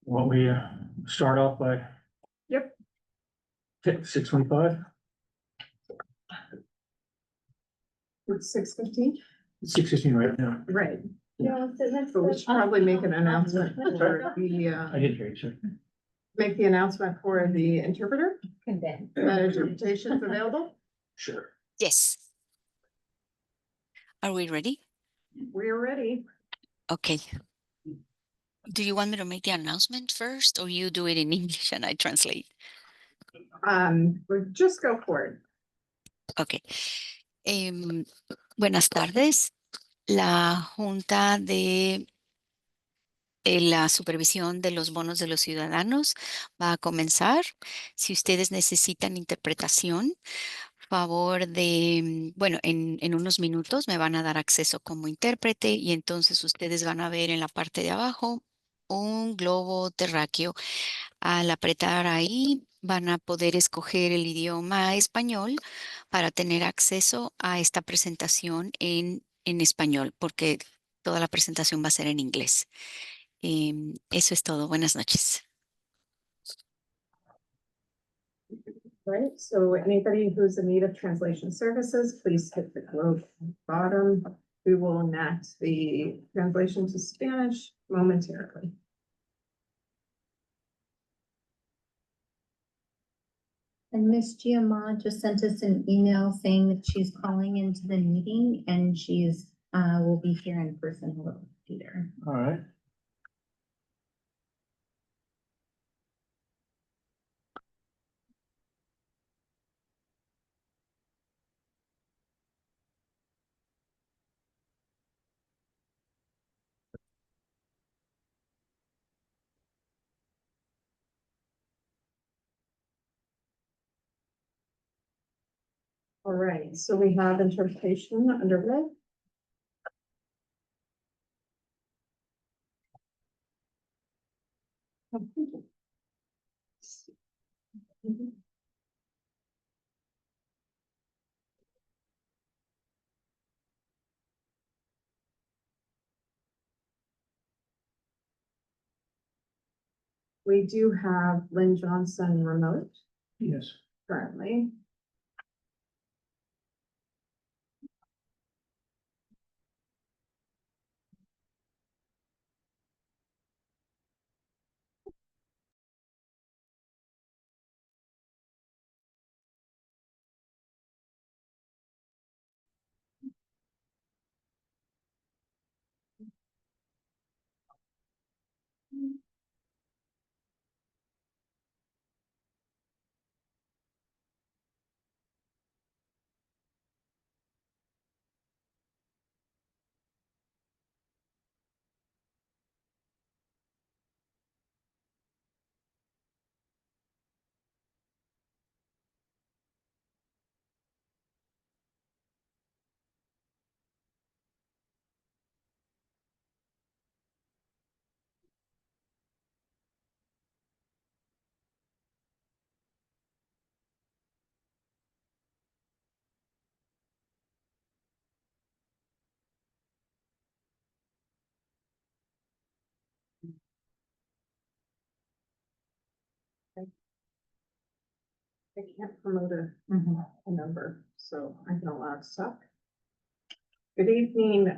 Why don't we start off by? Yep. 6:25, It's 6:15. 6:15 right now. Right. Yeah, so that's. But we should probably make an announcement for I didn't hear you, sir. make the announcement for the interpreter. Condensed. Interpretation is available. Sure. Yes. Are we ready? We're ready. Okay. Do you want me to make the announcement first, or you do it in English and I translate? We'll just go for it. Ok. Buenas tardes. La Junta de la Supervisión de los Bonos de los Ciudadanos va a comenzar. Si ustedes necesitan interpretación, favor de, bueno, en unos minutos me van a dar acceso como intérprete y entonces ustedes van a ver en la parte de abajo un globo terráqueo. Al apretar ahí van a poder escoger el idioma español para tener acceso a esta presentación en español, porque toda la presentación va a ser en inglés. Eso es todo. Buenas noches. Right, so anybody who's in need of translation services, please hit the globe at the bottom. We will enact the translation to Spanish momentarily. And Miss Giamma just sent us an email saying that she's calling into the meeting and she's, will be here in person a little later. All right. All right, so we have interpretation underway. We do have Lynn Johnson remote Yes. currently. I can't promote a number, so I can allow it to talk. Good evening,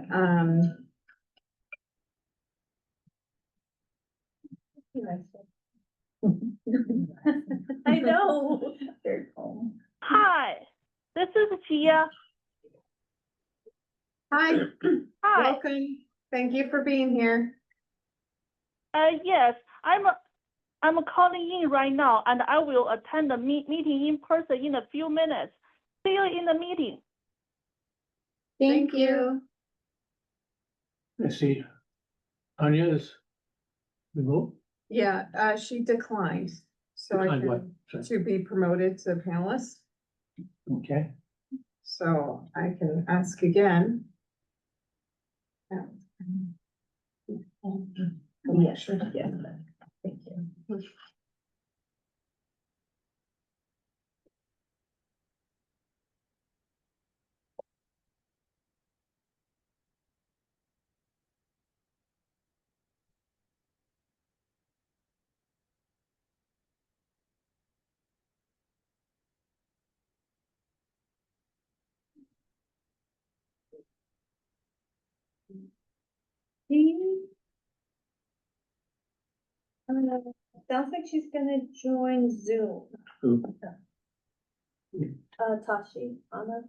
I know. Very cool. Hi, this is Gia. hi, Hi. welcome. Thank you for being here. Yes, I'm calling in right now, and I will attend the meeting in person in a few minutes. See you in the meeting. Thank you. I see. Anya's remote. Yeah, she declined, so I Declined what? can, Sorry. to be promoted to panelist, Okay. so I can ask again. Yeah, sure. Yeah. Thank you. Sounds like she's gonna join Zoom. Who? Tashi, Anna.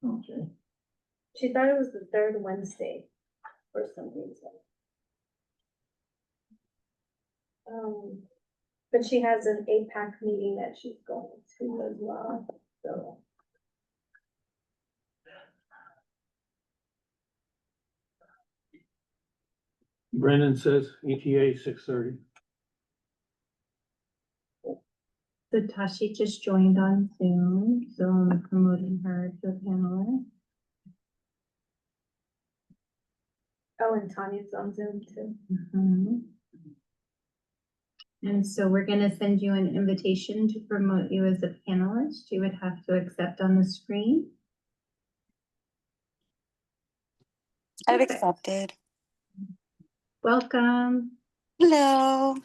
Okay. She thought it was the third Wednesday for some reason. But she has an APAC meeting that she's going to as well, so. Brennan says ETA 6:30. So Tashi just joined on Zoom, so I'm promoting her to a panelist. Oh, and Tanya's on Zoom too. Mhm. And so we're gonna send you an invitation to promote you as a panelist. You would have to accept on the screen. I've Perfect. accepted. Welcome. Hello.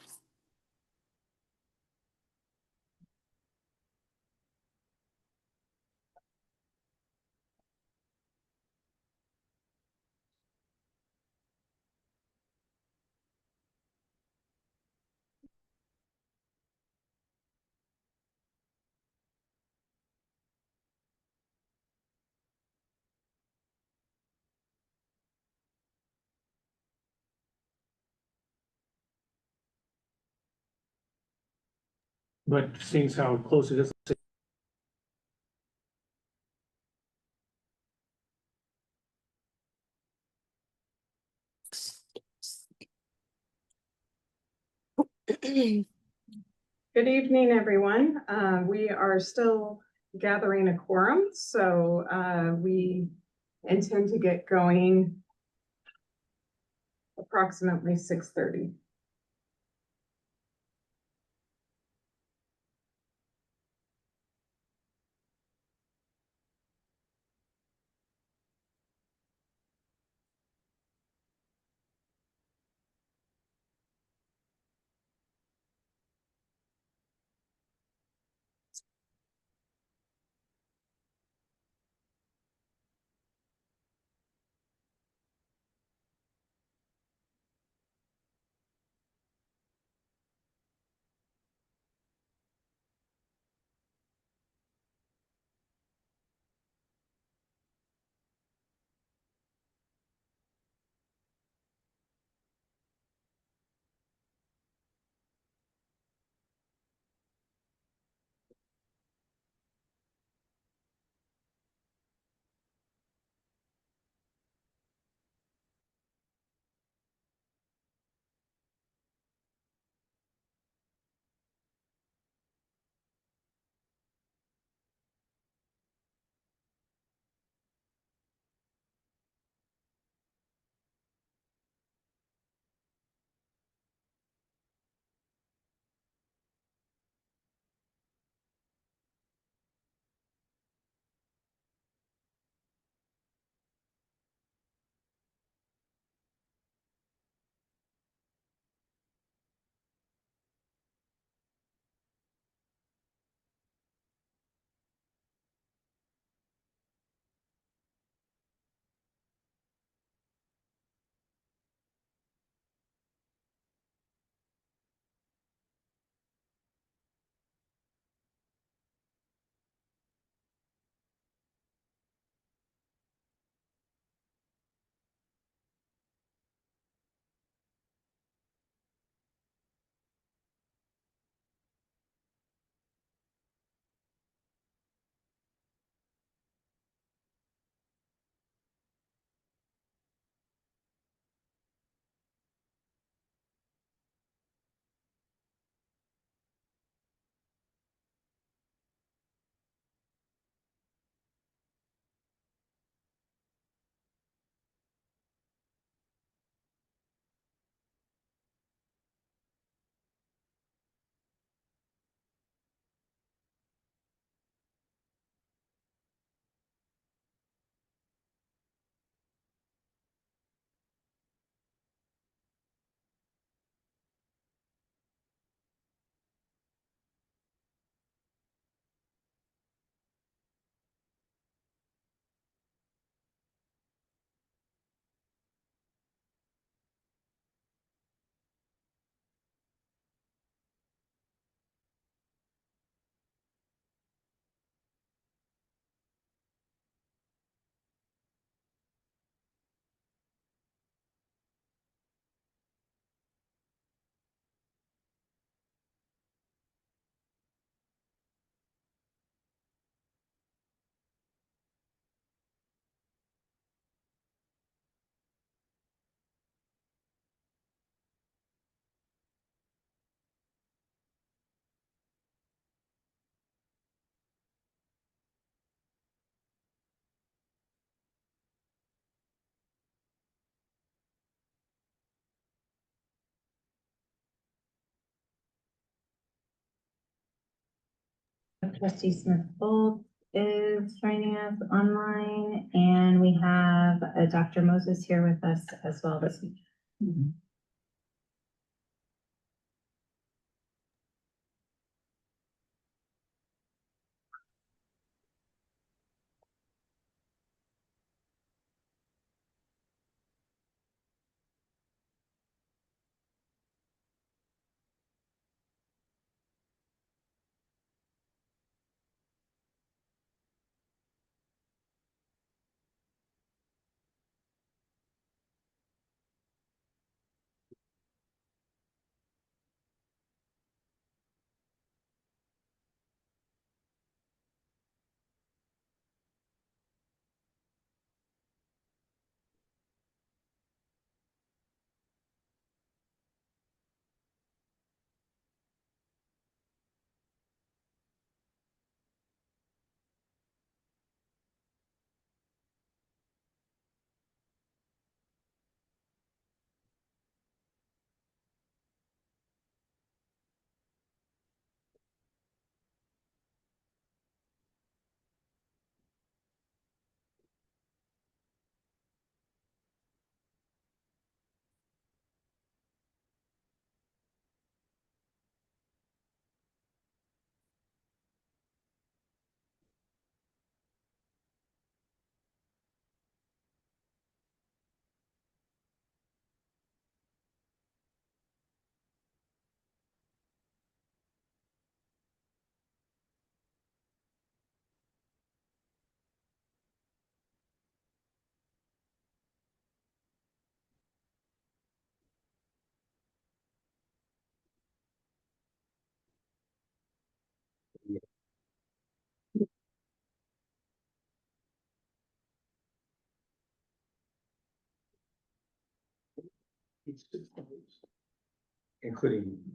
But seeing how close it is, Good evening, everyone. We are still gathering a quorum, so we intend to get going approximately 6:30. Trustee Smith Bolt is joining us online, and we have Dr. Moses here with us as well this week.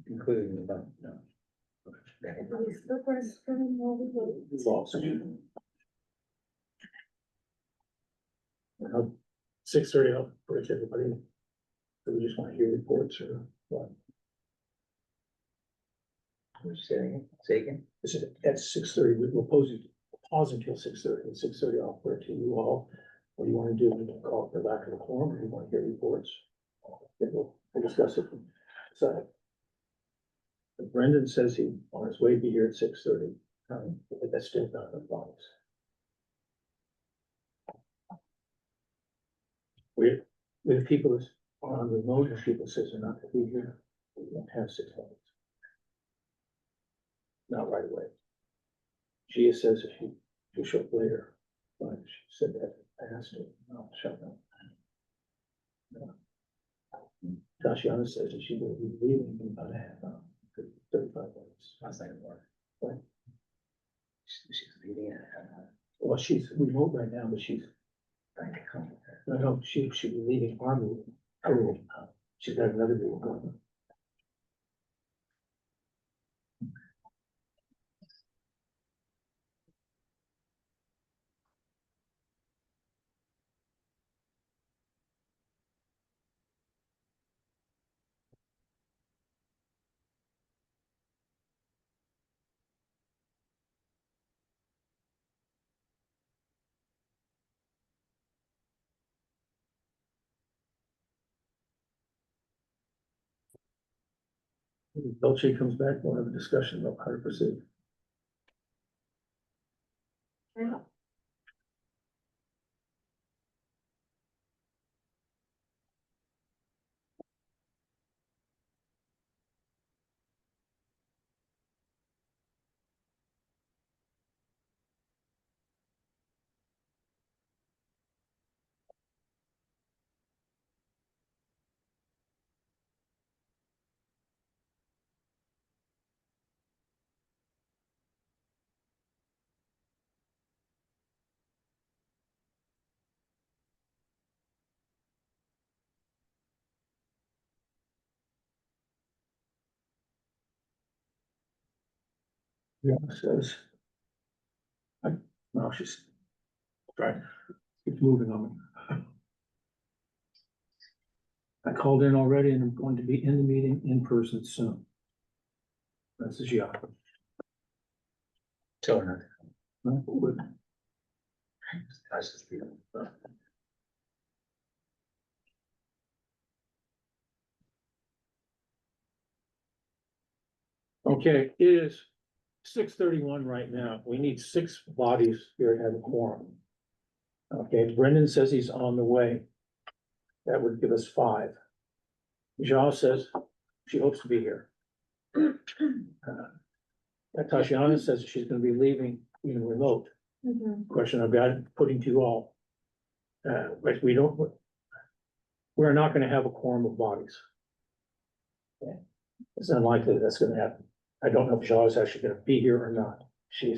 Including the, no. False. 6:30, I'll break everybody. Do we just want to hear reports or what? Say again? This is at 6:30, we'll pause until 6:30, at 6:30, I'll put it to you all. What do you want to do? We can call it for lack of a quorum, or do you want to hear reports? Then we'll discuss it. So. Brendan says he on his way to be here at 6:30, but that's still not the box. We have people that are on remote, and people says they're not gonna be here, we won't have 6 minutes. Not right away. Gia says if she'll show up later, but she said that past it, no, shut up. No. Tatiana says that she will be leaving in about a half hour, 35 minutes. Last night at work. What? She's leaving it. Well, she's remote right now, but she's, Trying to come with her. no, she'll be leaving our meeting. Oh, she's got another meeting going on. When Dolce comes back, we'll have a discussion about how to proceed. Yeah, says. No, she's trying, keeps moving on me. I called in already and I'm going to be in the meeting in person soon. That's the geography. Tell her not to come. Would- I was just being- Okay, it is 6:31 right now. We need 6 bodies here to have a quorum. Okay, Brendan says he's on the way. That would give us 5. Michelle says she hopes to be here. Tatiana says she's gonna be leaving even remote. Mhm. Question I've got putting to you all. But we're not gonna have a quorum of bodies. Okay. It's unlikely that's gonna happen. I don't know if Michelle is actually gonna be here or not. She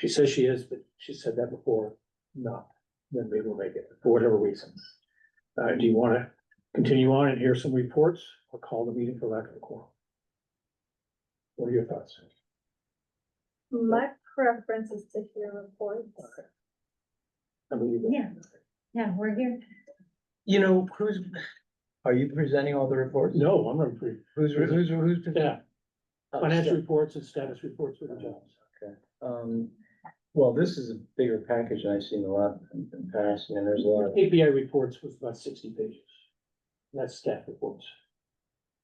says she is, but she said that before, not. Then maybe we'll make it for whatever reason. Do you wanna continue on and hear some reports or call the meeting for lack of a quorum? What are your thoughts? My preference is to hear reports. I believe that. Yeah, we're here. You know, are you presenting all the reports? No, I'm gonna, Who's presenting? yeah, Oh, financial Steph. reports and status reports for the jobs. Okay, well, this is a bigger package than I've seen a lot in the past, and there's a lot API reports was about 60 pages. That's staff reports.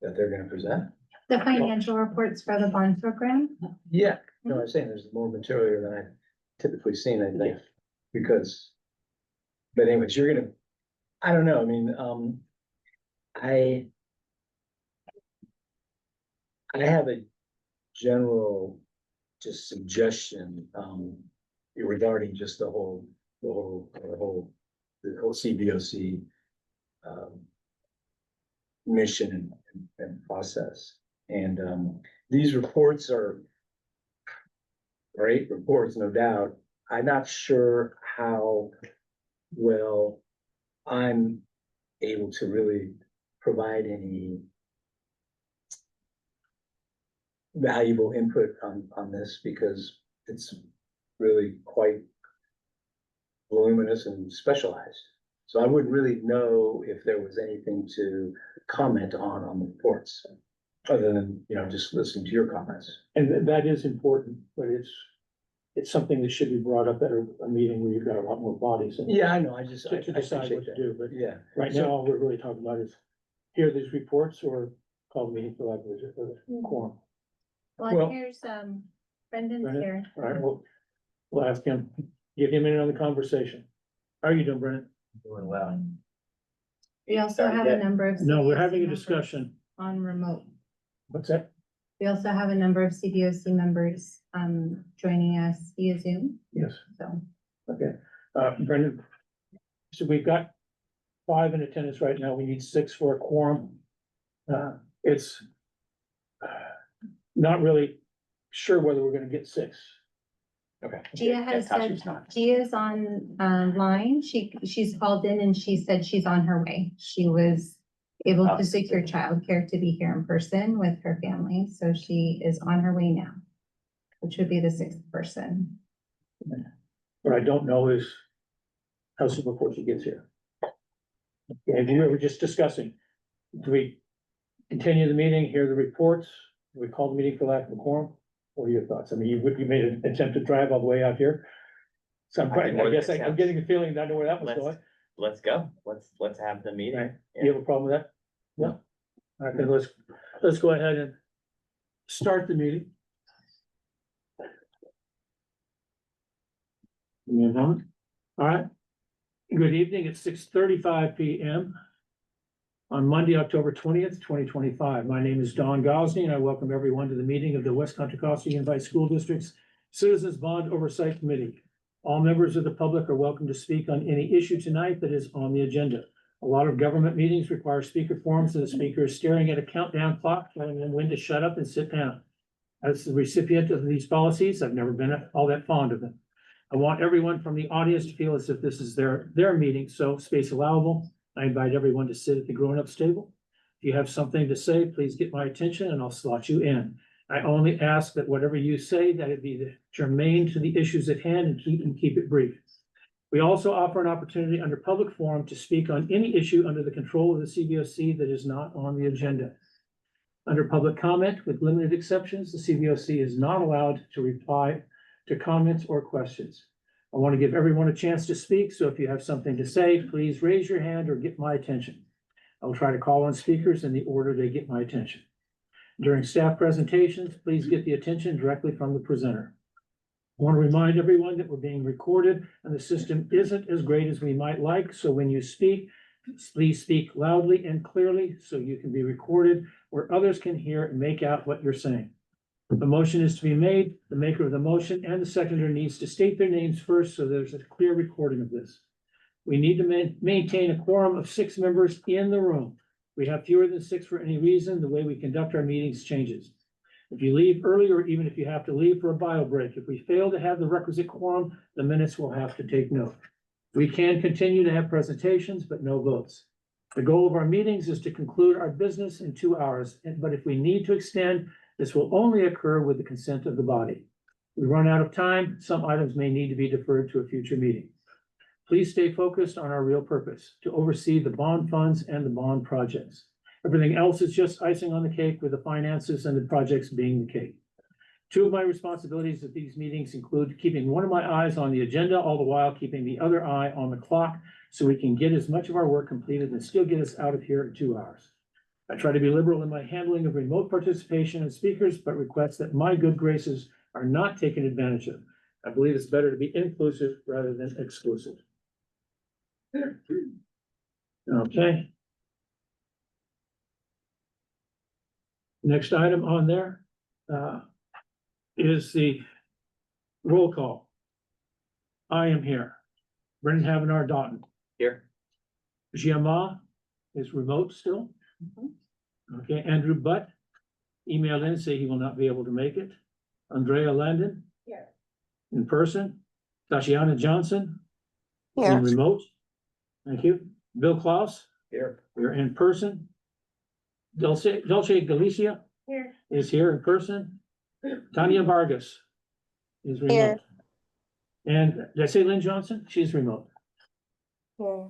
that they're gonna present. The financial reports for the bond program. Yeah, no, I'm saying there's more material than I've typically seen, I think, because. But anyways, you're gonna, I don't know, I mean, I have a general just suggestion, regarding just the whole CBOC. Mission and process, and, these reports are. Great reports, no doubt. I'm not sure how well I'm able to really provide any valuable input on this, because it's really quite voluminous and specialized. So I wouldn't really know if there was anything to comment on the reports, other than, just listening to your comments. And that is important, but it's something that should be brought up at a meeting where you've got a lot more bodies and Yeah, I know, I to decide what appreciate to that. do, but Yeah, right now, all we're really talking about is hear these reports or call the meeting for lack of a quorum. Well, Well- here's, Brendan's Brendan? here. All right, we'll ask him, give him in on the conversation. How are you doing, Brendan? doing well. We also have a number of. No, we're CBOC having a members discussion. On remote. What's that? We also have a number of CBOC members, joining us via Zoom, Yes, so. okay. Brendan, so we've got 5 in attendance right now. We need 6 for a quorum. It's not really sure whether we're gonna get 6. Okay. Gia has said, Gia's on, line. She's called in and she said she's on her way. She was able to secure childcare to be here in person with her family, so she is on her way now, which would be the 6th person. What I don't know is how soon before she gets here. And we were just discussing, do we continue the meeting, hear the reports? Do we call the meeting for lack of a quorum? What are your thoughts? I mean, you made an attempt to drive all the way out here. So I guess I'm getting a feeling that I know where that was going. Let's go. Let's have the meeting. Right. You have a problem with that? No? All right, then let's go ahead and start the meeting. Give me a moment. All right. Good evening. It's 6:35 PM on Monday, October 20th, 2025. My name is Don Gosney, and I welcome everyone to the meeting of the West Contra Costa Unified School District's Citizens Bond Oversight Committee. All members of the public are welcome to speak on any issue tonight that is on the agenda. A lot of government meetings require speaker forms, and the speaker is staring at a countdown clock, telling them when to shut up and sit down. As the recipient of these policies, I've never been all that fond of them. I want everyone from the audience to feel as if this is their meeting, so space allowable. I invite everyone to sit at the grown-ups table. If you have something to say, please get my attention and I'll slot you in. I only ask that whatever you say, that it be germane to the issues at hand and keep it brief. We also offer an opportunity under public forum to speak on any issue under the control of the CBOC that is not on the agenda. Under public comment, with limited exceptions, the CBOC is not allowed to reply to comments or questions. I want to give everyone a chance to speak, so if you have something to say, please raise your hand or get my attention. I'll try to call on speakers in the order they get my attention. During staff presentations, please get the attention directly from the presenter. I want to remind everyone that we're being recorded and the system isn't as great as we might like, so when you speak, please speak loudly and clearly so you can be recorded where others can hear and make out what you're saying. The motion is to be made. The maker of the motion and the seconder needs to state their names first so there's a clear recording of this. We need to maintain a quorum of 6 members in the room. We have fewer than 6 for any reason. The way we conduct our meetings changes. If you leave early, or even if you have to leave for a bio break, if we fail to have the requisite quorum, the minutes will have to take note. We can continue to have presentations, but no votes. The goal of our meetings is to conclude our business in 2 hours, but if we need to extend, this will only occur with the consent of the body. If we run out of time, some items may need to be deferred to a future meeting. Please stay focused on our real purpose, to oversee the bond funds and the bond projects. Everything else is just icing on the cake, with the finances and the projects being the cake. 2 of my responsibilities at these meetings include keeping one of my eyes on the agenda, all the while keeping the other eye on the clock, so we can get as much of our work completed and still get us out of here in 2 hours. I try to be liberal in my handling of remote participation and speakers, but request that my good graces are not taken advantage of. I believe it's better to be inclusive rather than exclusive. Okay. Next item on there is the roll call. I am here. Brendan Havenar Doughton. Here. Giamma is remote still. Okay, Andrew Butt emailed in, say he will not be able to make it. Andrea Landon. Here. In person. Tatiana Johnson. Here. In remote. Thank you. Bill Klaus. Here. We're in person. Dulce Galicia Here. is here in person. Tanya Vargas is remote. And did I say Lynn Johnson? She's remote. Here.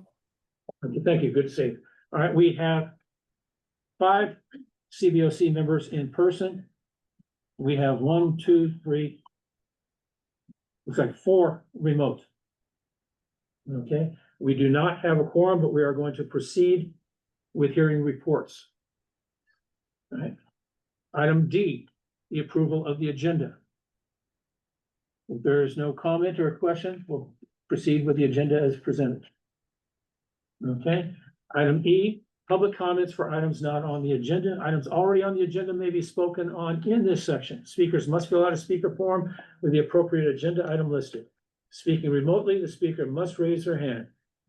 Okay, thank you. Good to see you. All right, we have 5 CBOC members in person. We have 1, 2, 3. Looks like 4 remote. Okay, we do not have a quorum, but we are going to proceed with hearing reports. All right. Item D, the approval of the agenda. If there is no comment or question, we'll proceed with the agenda as presented. Okay, item E, public comments for items not on the agenda. Items already on the agenda may be spoken on in this section. Speakers must fill out a speaker form with the appropriate agenda item listed. Speaking remotely, the speaker must raise their hand.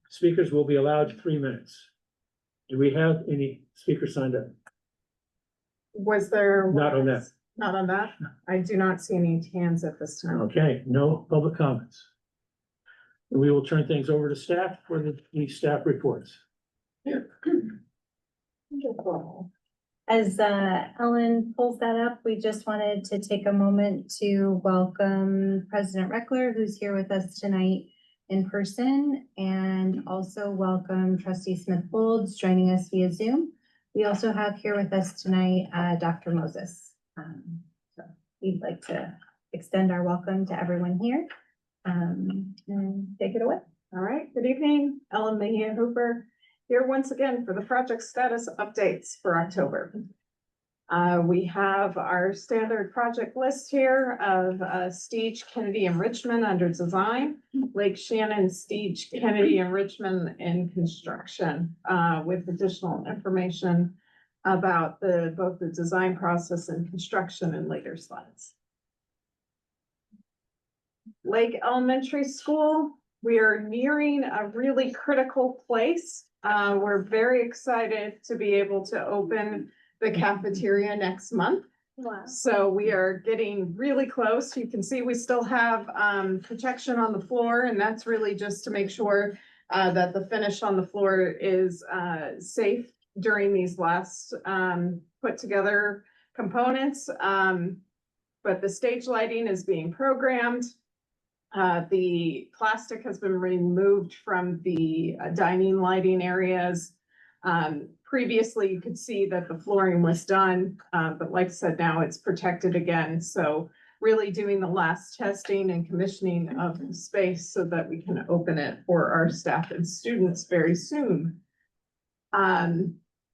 Speakers will be allowed 3 minutes. Do we have any speakers signed up? Was there? Not on that. Not on that? I do not see any hands at this time. Okay, no public comments. We will turn things over to staff for the staff reports. Wonderful. As Ellen pulls that up, we just wanted to take a moment to welcome President Reckler, who's here with us tonight in person, and also welcome Trustee Smith-Folds joining us via Zoom. We also have here with us tonight Dr. Moses. So we'd like to extend our welcome to everyone here. And take it away. All right, good evening. Ellen Mejia Hooper here once again for the project status updates for October. We have our standard project list here of Stage Kennedy and Richmond under design, Lake Shannon, Stage Kennedy and Richmond in construction, with additional information about both the design process and construction in later slides. Lake Elementary School, we are nearing a really critical place. We're very excited to be able to open the cafeteria next month. Wow. So we are getting really close. You can see we still have protection on the floor, and that's really just to make sure that the finish on the floor is safe during these last put together components. But the stage lighting is being programmed. The plastic has been removed from the dining lighting areas. Previously, you could see that the flooring was done, but like I said, now it's protected again. So really doing the last testing and commissioning of the space so that we can open it for our staff and students very soon.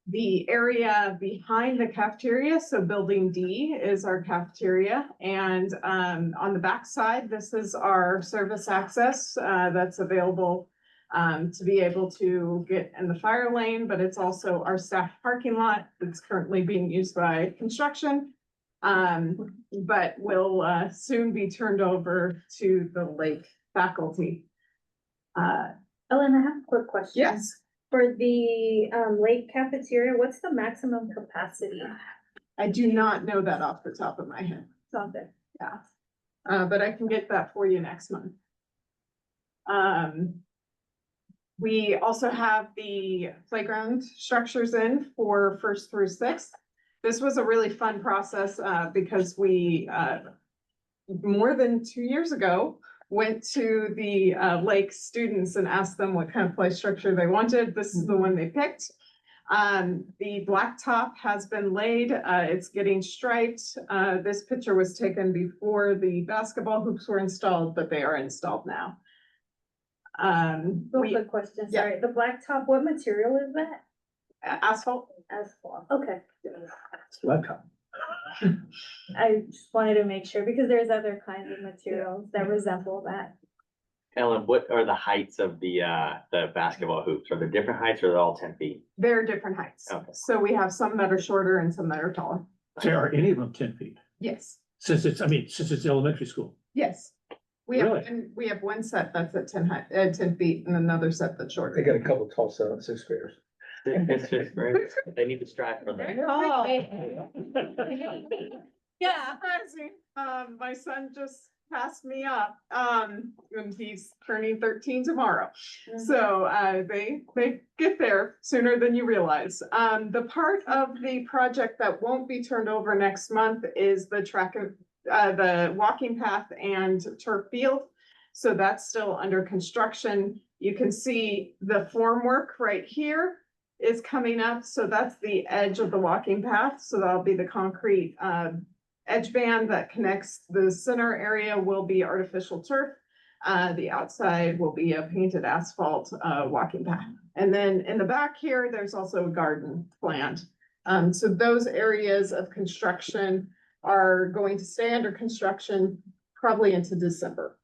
The area behind the cafeteria, so building D is our cafeteria. And on the back side, this is our service access that's available to be able to get in the fire lane, but it's also our staff parking lot that's currently being used by construction. But will soon be turned over to the Lake faculty. Ellen, I have a quick question. Yes, For the lake cafeteria, what's the maximum capacity? I do not know that off the top of my head. Something. But I can get that for you next month. We also have the playground structures in for 1st through 6th. This was a really fun process because we more than 2 years ago went to the Lake students and asked them what kind of play structure they wanted. This is the one they picked. The blacktop has been laid. It's getting striped. This picture was taken before the basketball hoops were installed, but they are installed now. Real quick question, yeah. sorry. The blacktop, what material is that? Asphalt. Asphalt. Okay. Welcome. I just wanted to make sure because there's other kinds of materials that resemble that. Ellen, what are the heights of the basketball hoops? Are there different heights or are they all 10 feet? They're different heights. Okay. So we have some that are shorter and some that are taller. So are any of them 10 feet? Yes, Since it's elementary school. yes. Really? We have one set that's at 10 feet and another set that's They shorter. got a couple tall 6th graders. It's just great. They need to strive for that. Yeah, surprising. My son just passed me up, and he's turning 13 tomorrow. So, they get there sooner than you realize. The part of the project that won't be turned over next month is the the walking path and turf field. So that's still under construction. You can see the formwork right here is coming up. So that's the edge of the walking path. So that'll be the concrete, edge band that connects the center area will be artificial turf. The outside will be a painted asphalt, walking path. And then in the back here, there's also a garden planned. So those areas of construction are going to stay under construction probably into December,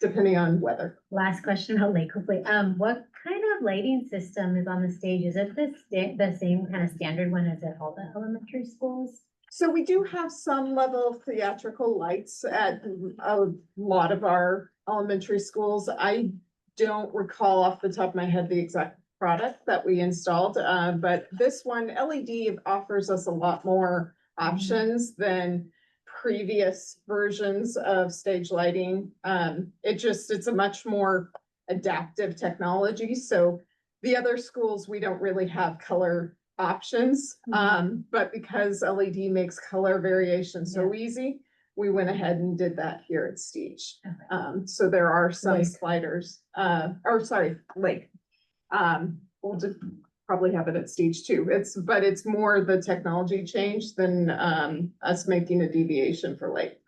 depending on weather. Last question about Lake Hopefully. What kind of lighting system is on the stage? Is it the same kind of standard one as at all the elementary schools? So we do have some level of theatrical lights at a lot of our elementary schools. I don't recall off the top of my head the exact product that we installed, but this one, LED, offers us a lot more options than previous versions of stage lighting. It's a much more adaptive technology. So the other schools, we don't really have color options. But because LED makes color variation so easy, we went ahead and did that here at Stage. So there are some Lake. sliders, Lake. We'll just probably have it at Stage too. But it's more the technology change than us making a deviation for Lake.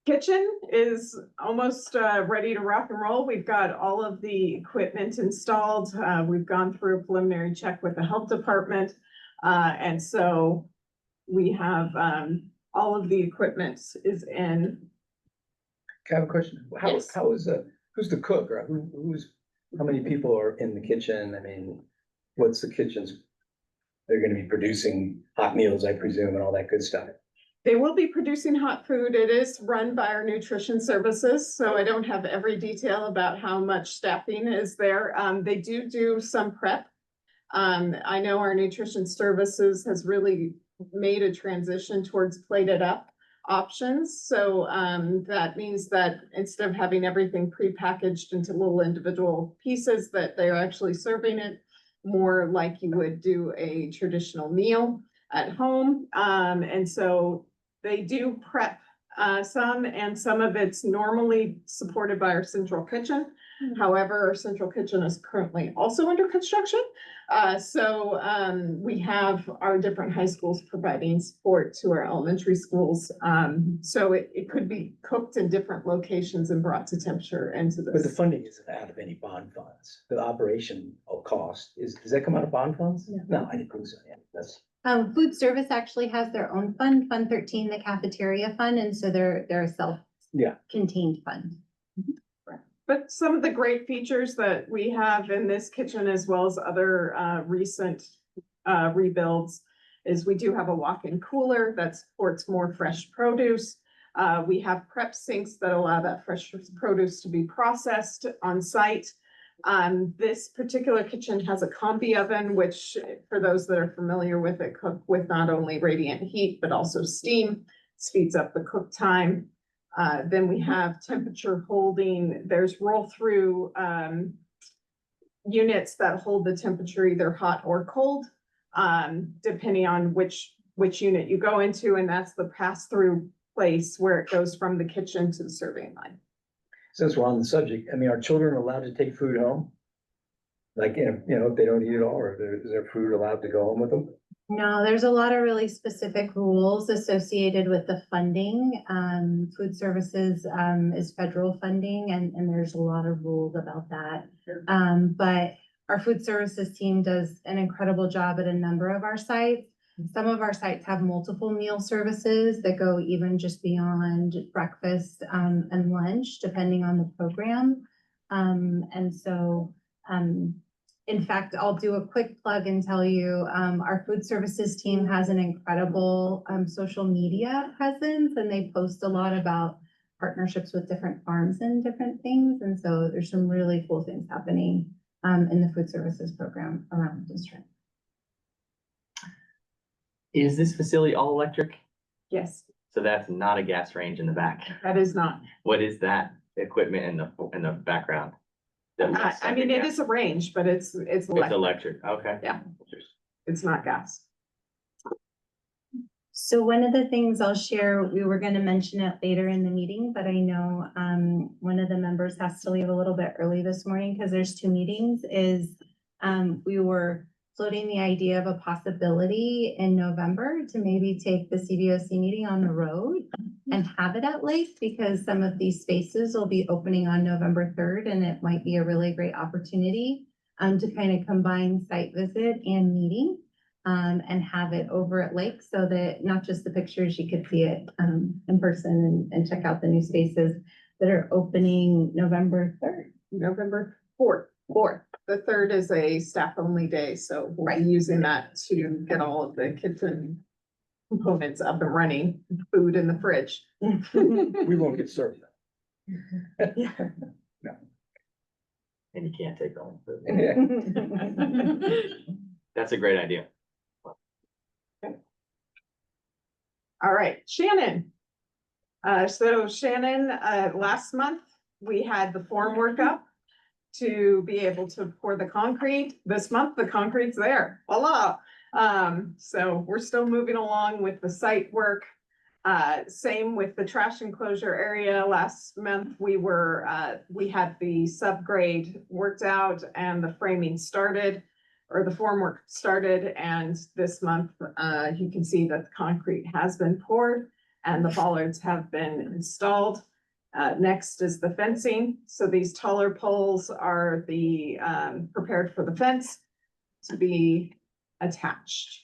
Kitchen is almost ready to rock and roll. We've got all of the equipment installed. We've gone through a preliminary check with the health department. And so we have all of the equipment is in. I have a question. Yes. Who's the cook or how many people are in the kitchen? I mean, what's the kitchen's? They're gonna be producing hot meals, I presume, and all that good stuff. They will be producing hot food. It is run by our nutrition services, so I don't have every detail about how much staffing is there. They do some prep. I know our nutrition services has really made a transition towards plated up options. So that means that instead of having everything prepackaged into little individual pieces, that they're actually serving it more like you would do a traditional meal at home. And so they do prep some, and some of it's normally supported by our central kitchen. However, our central kitchen is currently also under construction. We have our different high schools providing support to our elementary schools. So it could be cooked in different locations and brought to temperature into But the this. funding isn't out of any bond funds. The operation of cost does that come out of bond funds? No, I didn't think so. Yeah, that's. Food service actually has their own fund, Fund 13, the cafeteria fund, and so they're a Yeah. self-contained fund. But some of the great features that we have in this kitchen, as well as other recent rebuilds, is we do have a walk-in cooler that supports more fresh produce. We have prep sinks that allow that fresh produce to be processed on site. This particular kitchen has a combi oven, which for those that are familiar with it, cook with not only radiant heat, but also steam, speeds up the cook time. Then we have temperature holding, there's roll-through units that hold the temperature either hot or cold, depending on which unit you go into, and that's the pass-through place where it goes from the kitchen to the serving line. Since we're on the subject, I mean, are children allowed to take food home? Like, if they don't eat it all, or is their food allowed to go home with them? No, there's a lot of really specific rules associated with the funding. Food services is federal funding, and there's a lot of rules about that. But our food services team does an incredible job at a number of our sites. Some of our sites have multiple meal services that go even just beyond breakfast and lunch, depending on the program. In fact, I'll do a quick plug and tell you, our food services team has an incredible social media presence, and they post a lot about partnerships with different farms and different things. And so there's some really cool things happening in the food services program around the district. Is this facility all electric? Yes, So that's not a gas range in the back. that is not. What is that equipment in the background? I mean, it is a range, but it's It's electric. electric, okay. Yeah. It's not gas. So one of the things I'll share, we were gonna mention it later in the meeting, but I know one of the members has to leave a little bit early this morning because there's 2 meetings, is we were floating the idea of a possibility in November to maybe take the CVOC meeting on the road and have it at Lake, because some of these spaces will be opening on November 3rd, and it might be a really great opportunity to kind of combine site visit and meeting. And have it over at Lake, so that not just the pictures, you could see it in person and check out the new spaces that are opening November 3rd. November 4th. The 3rd is a staff-only day, so we'll be using that to get all of the kitchen components up and running, food in the fridge. We won't get served. And you can't take home. That's a great idea. All right, Shannon. So Shannon, last month, we had the form work up to be able to pour the concrete. This month, the concrete's there, voila. So we're still moving along with the site work. Same with the trash enclosure area. Last month, we had the subgrade worked out and the framing started, or the form work started, and this month, you can see that the concrete has been poured and the bollards have been installed. Next is the fencing. So these taller poles are the prepared for the fence to be attached.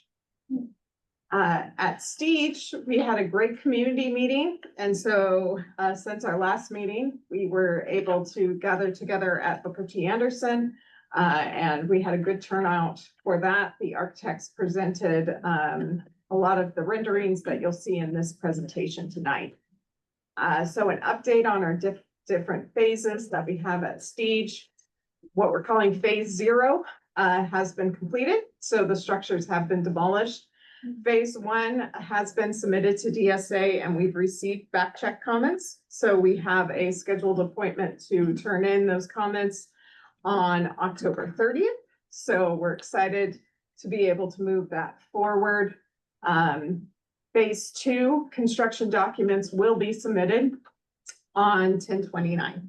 At Stage, we had a great community meeting. And so since our last meeting, we were able to gather together at Booker T. Anderson. And we had a good turnout for that. The architects presented a lot of the renderings that you'll see in this presentation tonight. So an update on our different phases that we have at Stage. What we're calling phase 0 has been completed. So the structures have been demolished. Phase 1 has been submitted to DSA and we've received back check comments. So we have a scheduled appointment to turn in those comments on October 30th. So we're excited to be able to move that forward. Phase 2 construction documents will be submitted on 10/29.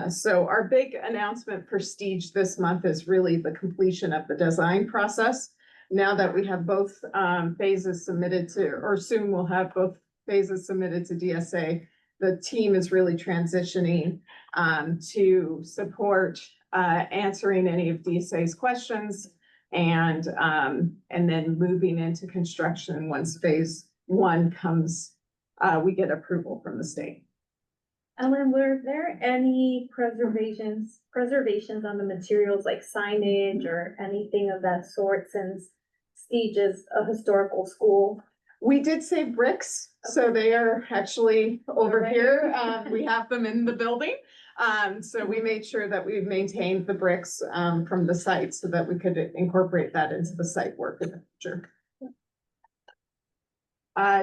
So our big announcement for Stage this month is really the completion of the design process. Now that we have both phases submitted to, or soon we'll have both phases submitted to DSA, the team is really transitioning to support answering any of DSA's questions and then moving into construction once phase one comes, we get approval from the state. Ellen, were there any preservations on the materials like signage or anything of that sort, since Stage is a historical school? We did say bricks, so they are actually over Right. here. We have them in the building. So we made sure that we maintained the bricks from the site so that we could incorporate that into the site work in the future.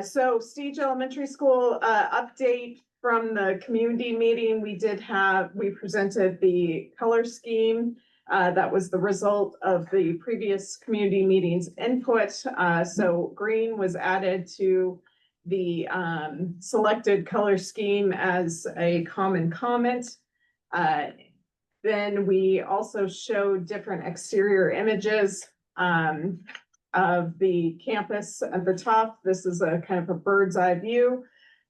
So Stage Elementary School update from the community meeting. We presented the color scheme. That was the result of the previous community meetings input. So green was added to the selected color scheme as a common comment. Then we also showed different exterior images of the campus at the top. This is a kind of a bird's eye view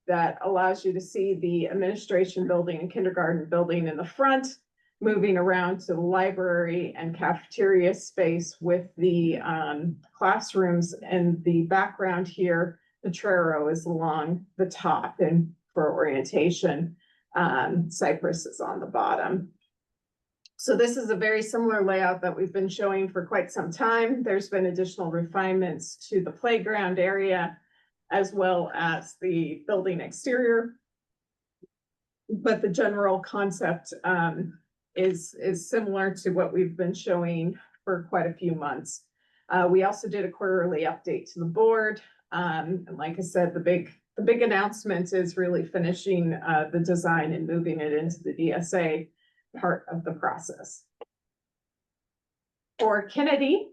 that allows you to see the administration building and kindergarten building in the front, moving around to the library and cafeteria space with the classrooms. And the background here, the Trero is along the top, and for orientation, Cypress is on the bottom. So this is a very similar layout that we've been showing for quite some time. There's been additional refinements to the playground area as well as the building exterior. But the general concept is similar to what we've been showing for quite a few months. We also did a quarterly update to the board. And like I said, the big announcement is really finishing the design and moving it into the DSA part of the process. For Kennedy,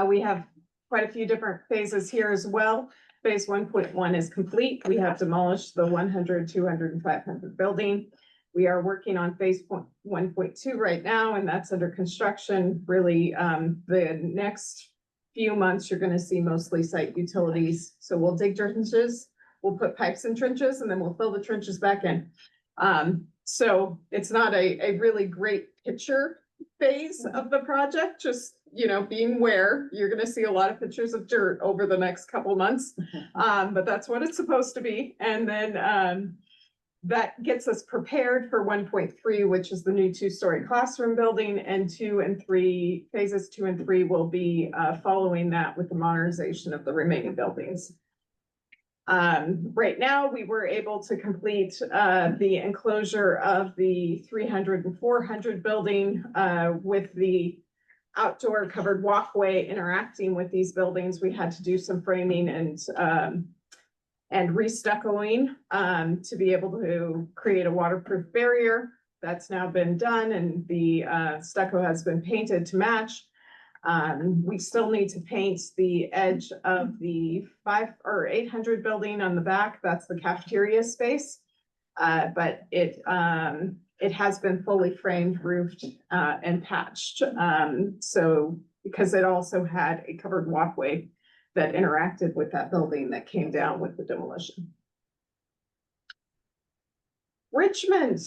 we have quite a few different phases here as well. Phase 1.1 is complete. We have demolished the 100, 200, and 500 building. We are working on phase 1.2 right now, and that's under construction. Really, the next few months, you're going to see mostly site utilities. So we'll dig trenches, we'll put pipes in trenches, and then we'll fill the trenches back in. So it's not a really great picture phase of the project, just, you know, being aware, you're going to see a lot of pictures of dirt over the next couple months. But that's what it's supposed to be. And then that gets us prepared for 1.3, which is the new 2-story classroom building, and phases 2 and 3 will be following that with the modernization of the remaining buildings. Right now, we were able to complete the enclosure of the 300 and 400 building with the outdoor covered walkway interacting with these buildings. We had to do some framing and restuccoing to be able to create a waterproof barrier. That's now been done, and the stucco has been painted to match. We still need to paint the edge of the 500 or 800 building on the back. That's the cafeteria space. But it has been fully framed, roofed, and patched. So because it also had a covered walkway that interacted with that building that came down with the demolition. Richmond,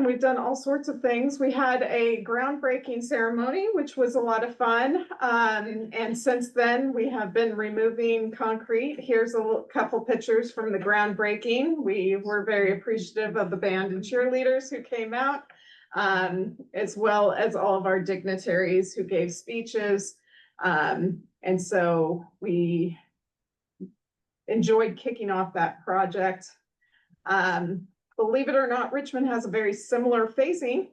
we've done all sorts of things. We had a groundbreaking ceremony, which was a lot of fun. And since then, we have been removing concrete. Here's a couple pictures from the groundbreaking. We were very appreciative of the band and cheerleaders who came out, as well as all of our dignitaries who gave speeches. And so we enjoyed kicking off that project. Believe it or not, Richmond has a very similar phasing.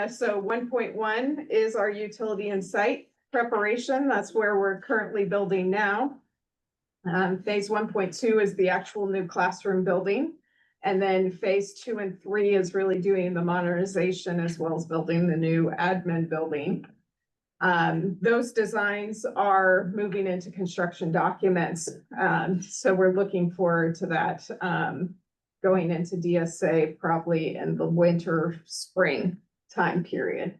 So 1.1 is our utility and site preparation. That's where we're currently building now. Phase 1.2 is the actual new classroom building. And then phase 2 and 3 is really doing the modernization as well as building the new admin building. Those designs are moving into construction documents. So we're looking forward to that going into DSA probably in the winter, spring time period.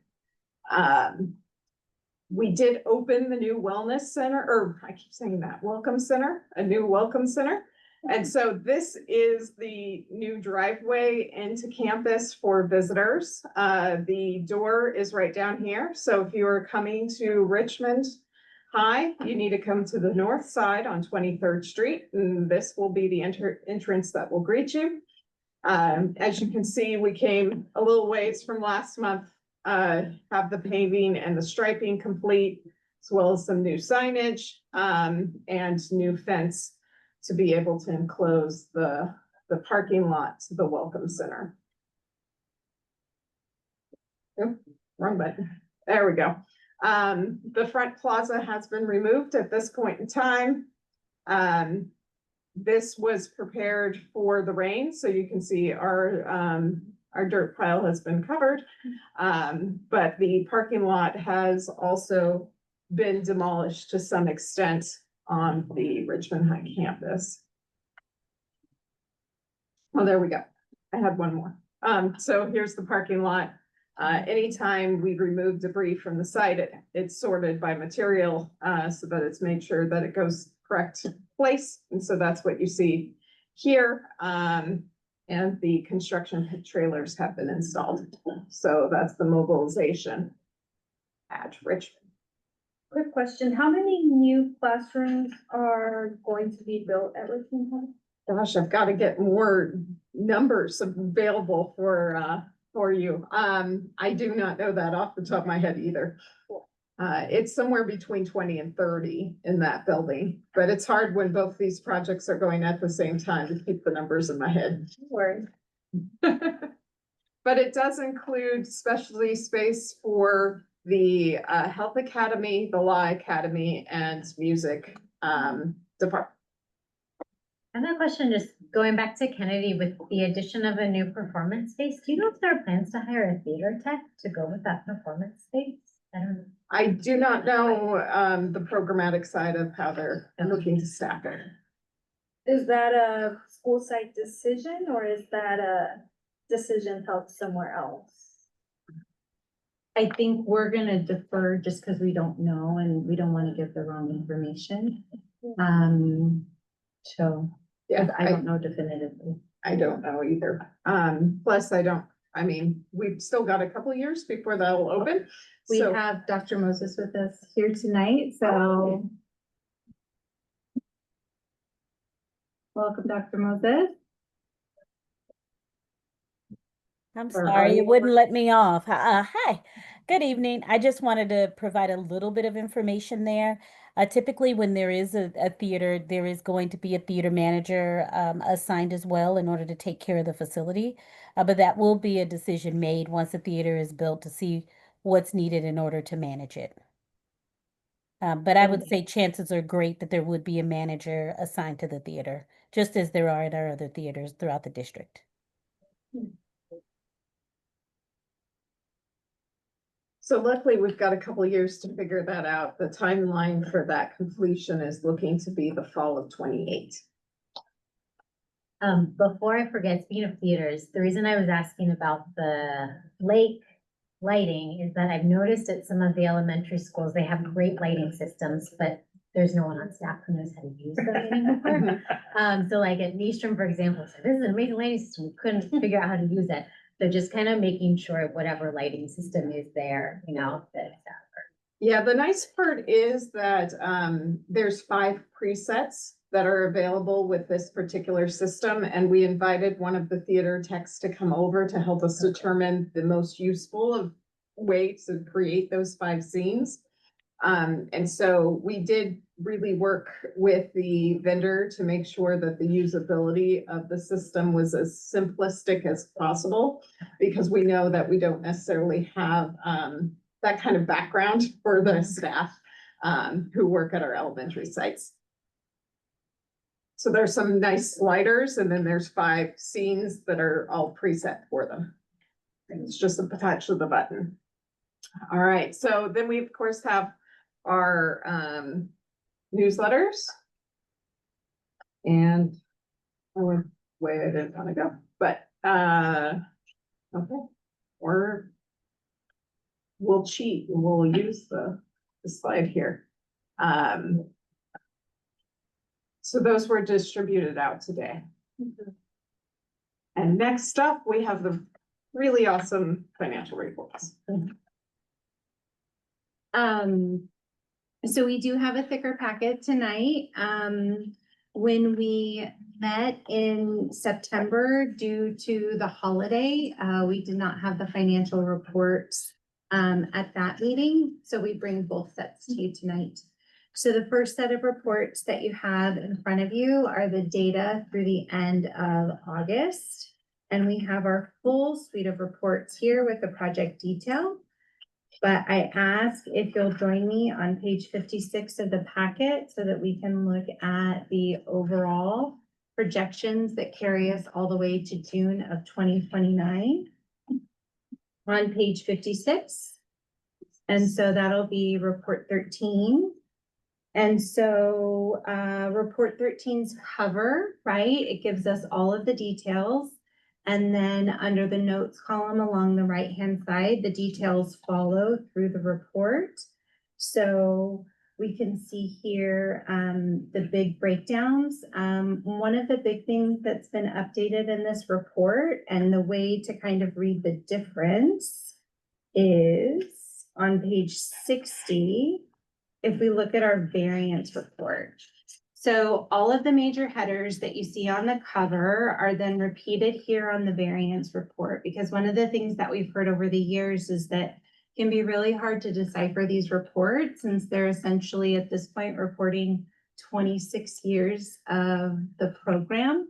We did open the new wellness center, or I keep saying that, welcome center, a new welcome center. And so this is the new driveway into campus for visitors. The door is right down here. So if you are coming to Richmond High, you need to come to the north side on 23rd Street, and this will be the entrance that will greet you. As you can see, we came a little ways from last month, have the paving and the striping complete, as well as some new signage, and new fence to be able to enclose the parking lot to the Welcome Center. Oh, wrong button. There we go. The front plaza has been removed at this point in time. This was prepared for the rain, so you can see our dirt pile has been covered. But the parking lot has also been demolished to some extent on the Richmond High campus. Oh, there we go. I had one more. So here's the parking lot. Anytime we remove debris from the site, it's sorted by material, so that it's made sure that it goes correct place. And so that's what you see here. And the construction trailers have been installed. So that's the mobilization at Richmond. Quick question, how many new classrooms are going to be built at Richmond High? Gosh, I've got to get more numbers available for you. I do not know that off the top of my head either. It's somewhere between 20 and 30 in that building, but it's hard when both these projects are going at the same time to keep the numbers in my head. Word. But it does include specialty space for the Health Academy, the Law Academy, and music department. I have a question, just going back to Kennedy with the addition of a new performance space. Do you know if there are plans to hire a theater tech to go with that performance space? I don't know. I do not know the programmatic side of how they're looking to staff it. Is that a school site decision or is that a decision held somewhere else? I think we're gonna defer just because we don't know and we don't want to give the wrong information. So Yeah, I don't know definitively. I don't know either. Plus I mean, we've still got a couple of years before that'll open. We So have Dr. Moses with us here tonight, so. Welcome, Dr. Moses. I'm Or are sorry, you- it wouldn't let me off. Hi, good evening. I just wanted to provide a little bit of information there. Typically, when there is a theater, there is going to be a theater manager assigned as well in order to take care of the facility. But that will be a decision made once the theater is built to see what's needed in order to manage it. But I would say chances are great that there would be a manager assigned to the theater, just as there are at our other theaters throughout the district. So luckily, we've got a couple of years to figure that out. The timeline for that completion is looking to be the fall of 28. Before I forget, speaking of theaters, the reason I was asking about the lake lighting is that I've noticed at some of the elementary schools, they have great lighting systems, but there's no one on staff who knows how to use them anymore. So like at Nystrom, for example, so this is an amazing lighting system, we couldn't figure out how to use it. So just kind of making sure whatever lighting system is there, you know, that. Yeah, the nice part is that there's 5 presets that are available with this particular system. And we invited one of the theater techs to come over to help us determine the most useful way to create those 5 scenes. And so we did really work with the vendor to make sure that the usability of the system was as simplistic as possible, because we know that we don't necessarily have that kind of background for the staff who work at our elementary sites. So there's some nice sliders, and then there's 5 scenes that are all preset for them. And it's just a touch of the button. All right, so then we of course have our newsletters. And way I didn't want to go, but, okay. Or we'll cheat and we'll use the slide here. So those were distributed out today. And next up, we have the really awesome financial reports. So we do have a thicker packet tonight. When we met in September, due to the holiday, we did not have the financial reports at that meeting. So we bring both sets to you tonight. So the first set of reports that you have in front of you are the data through the end of August. And we have our full suite of reports here with the project detail. But I ask if you'll join me on page 56 of the packet so that we can look at the overall projections that carry us all the way to June of 2029. On page 56. And so that'll be report 13. And so report 13's cover, right? It gives us all of the details. And then under the notes column along the right-hand side, the details follow through the report. So we can see here the big breakdowns. One of the big things that's been updated in this report and the way to kind of read the difference is on page 60, if we look at our variance report. So all of the major headers that you see on the cover are then repeated here on the variance report, because one of the things that we've heard over the years is that it can be really hard to decipher these reports since they're essentially at this point reporting 26 years of the program.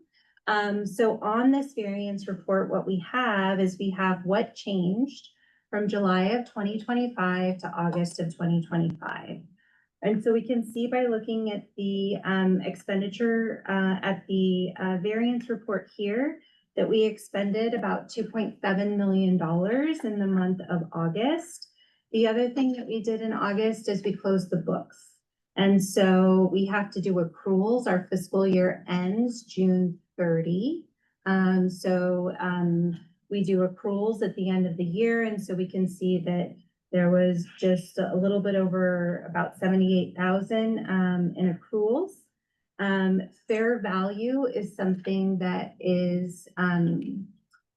So on this variance report, what we have is we have what changed from July of 2025 to August of 2025. And so we can see by looking at the expenditure at the variance report here that we expended about $2.7 million in the month of August. The other thing that we did in August is we closed the books. And so we have to do accruals. Our fiscal year ends June 30. We do accruals at the end of the year. And so we can see that there was just a little bit over about 78,000 in accruals. Fair value is something that is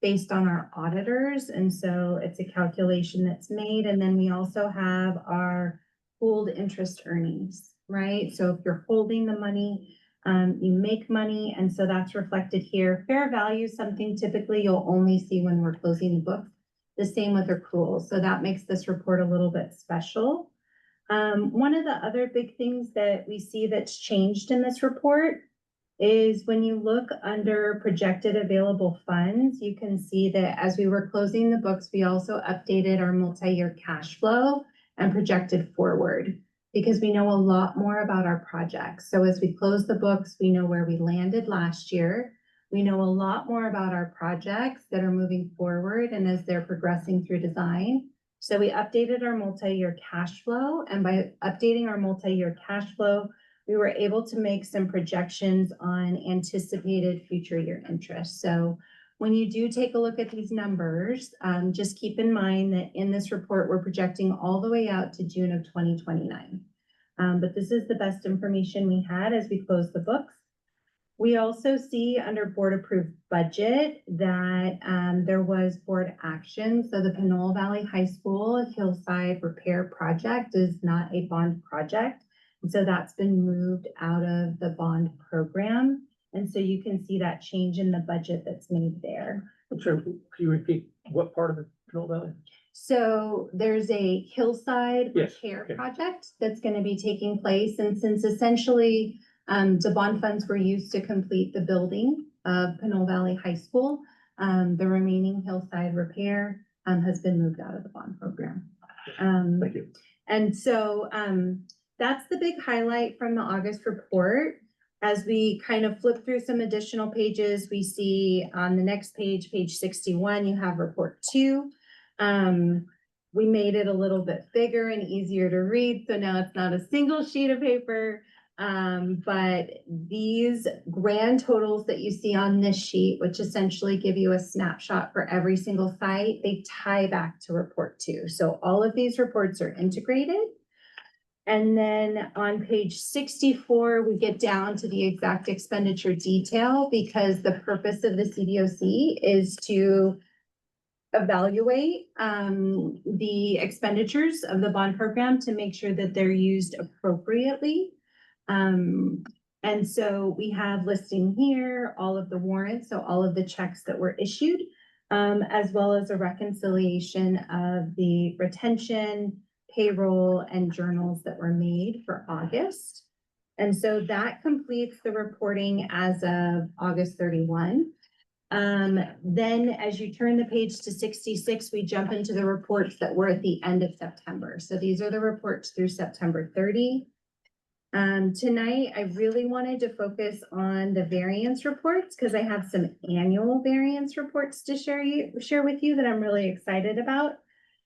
based on our auditors. And so it's a calculation that's made. And then we also have our pooled interest earnings, right? So if you're holding the money, you make money. And so that's reflected here. Fair value is something typically you'll only see when we're closing the books. The same with accruals. So that makes this report a little bit special. One of the other big things that we see that's changed in this report is when you look under projected available funds, you can see that as we were closing the books, we also updated our multi-year cash flow and projected forward because we know a lot more about our projects. So as we close the books, we know where we landed last year. We know a lot more about our projects that are moving forward and as they're progressing through design. So we updated our multi-year cash flow, and by updating our multi-year cash flow, we were able to make some projections on anticipated future year interest. So when you do take a look at these numbers, just keep in mind that in this report, we're projecting all the way out to June of 2029. But this is the best information we had as we close the books. We also see under board approved budget that there was board action. So the Pinole Valley High School Hillside Repair Project is not a bond project. And so that's been moved out of the bond program. And so you can see that change in the budget that's made there. I'm sorry, can you repeat what part of the Pinole Valley? So there's a hillside Yes, repair okay. project that's going to be taking place. And since essentially the bond funds were used to complete the building of Pinole Valley High School, the remaining hillside repair has been moved out of the bond program. Thank you. And so that's the big highlight from the August report. As we kind of flip through some additional pages, we see on the next page, page 61, you have report 2. We made it a little bit bigger and easier to read. So now it's not a single sheet of paper. But these grand totals that you see on this sheet, which essentially give you a snapshot for every single site, they tie back to report 2. So all of these reports are integrated. And then on page 64, we get down to the exact expenditure detail because the purpose of the CDOC is to evaluate the expenditures of the bond program to make sure that they're used appropriately. And so we have listing here, all of the warrants, so all of the checks that were issued, as well as a reconciliation of the retention, payroll, and journals that were made for August. And so that completes the reporting as of August 31. Then as you turn the page to 66, we jump into the reports that were at the end of September. So these are the reports through September 30. Tonight, I really wanted to focus on the variance reports because I have some annual variance reports to share with you that I'm really excited about.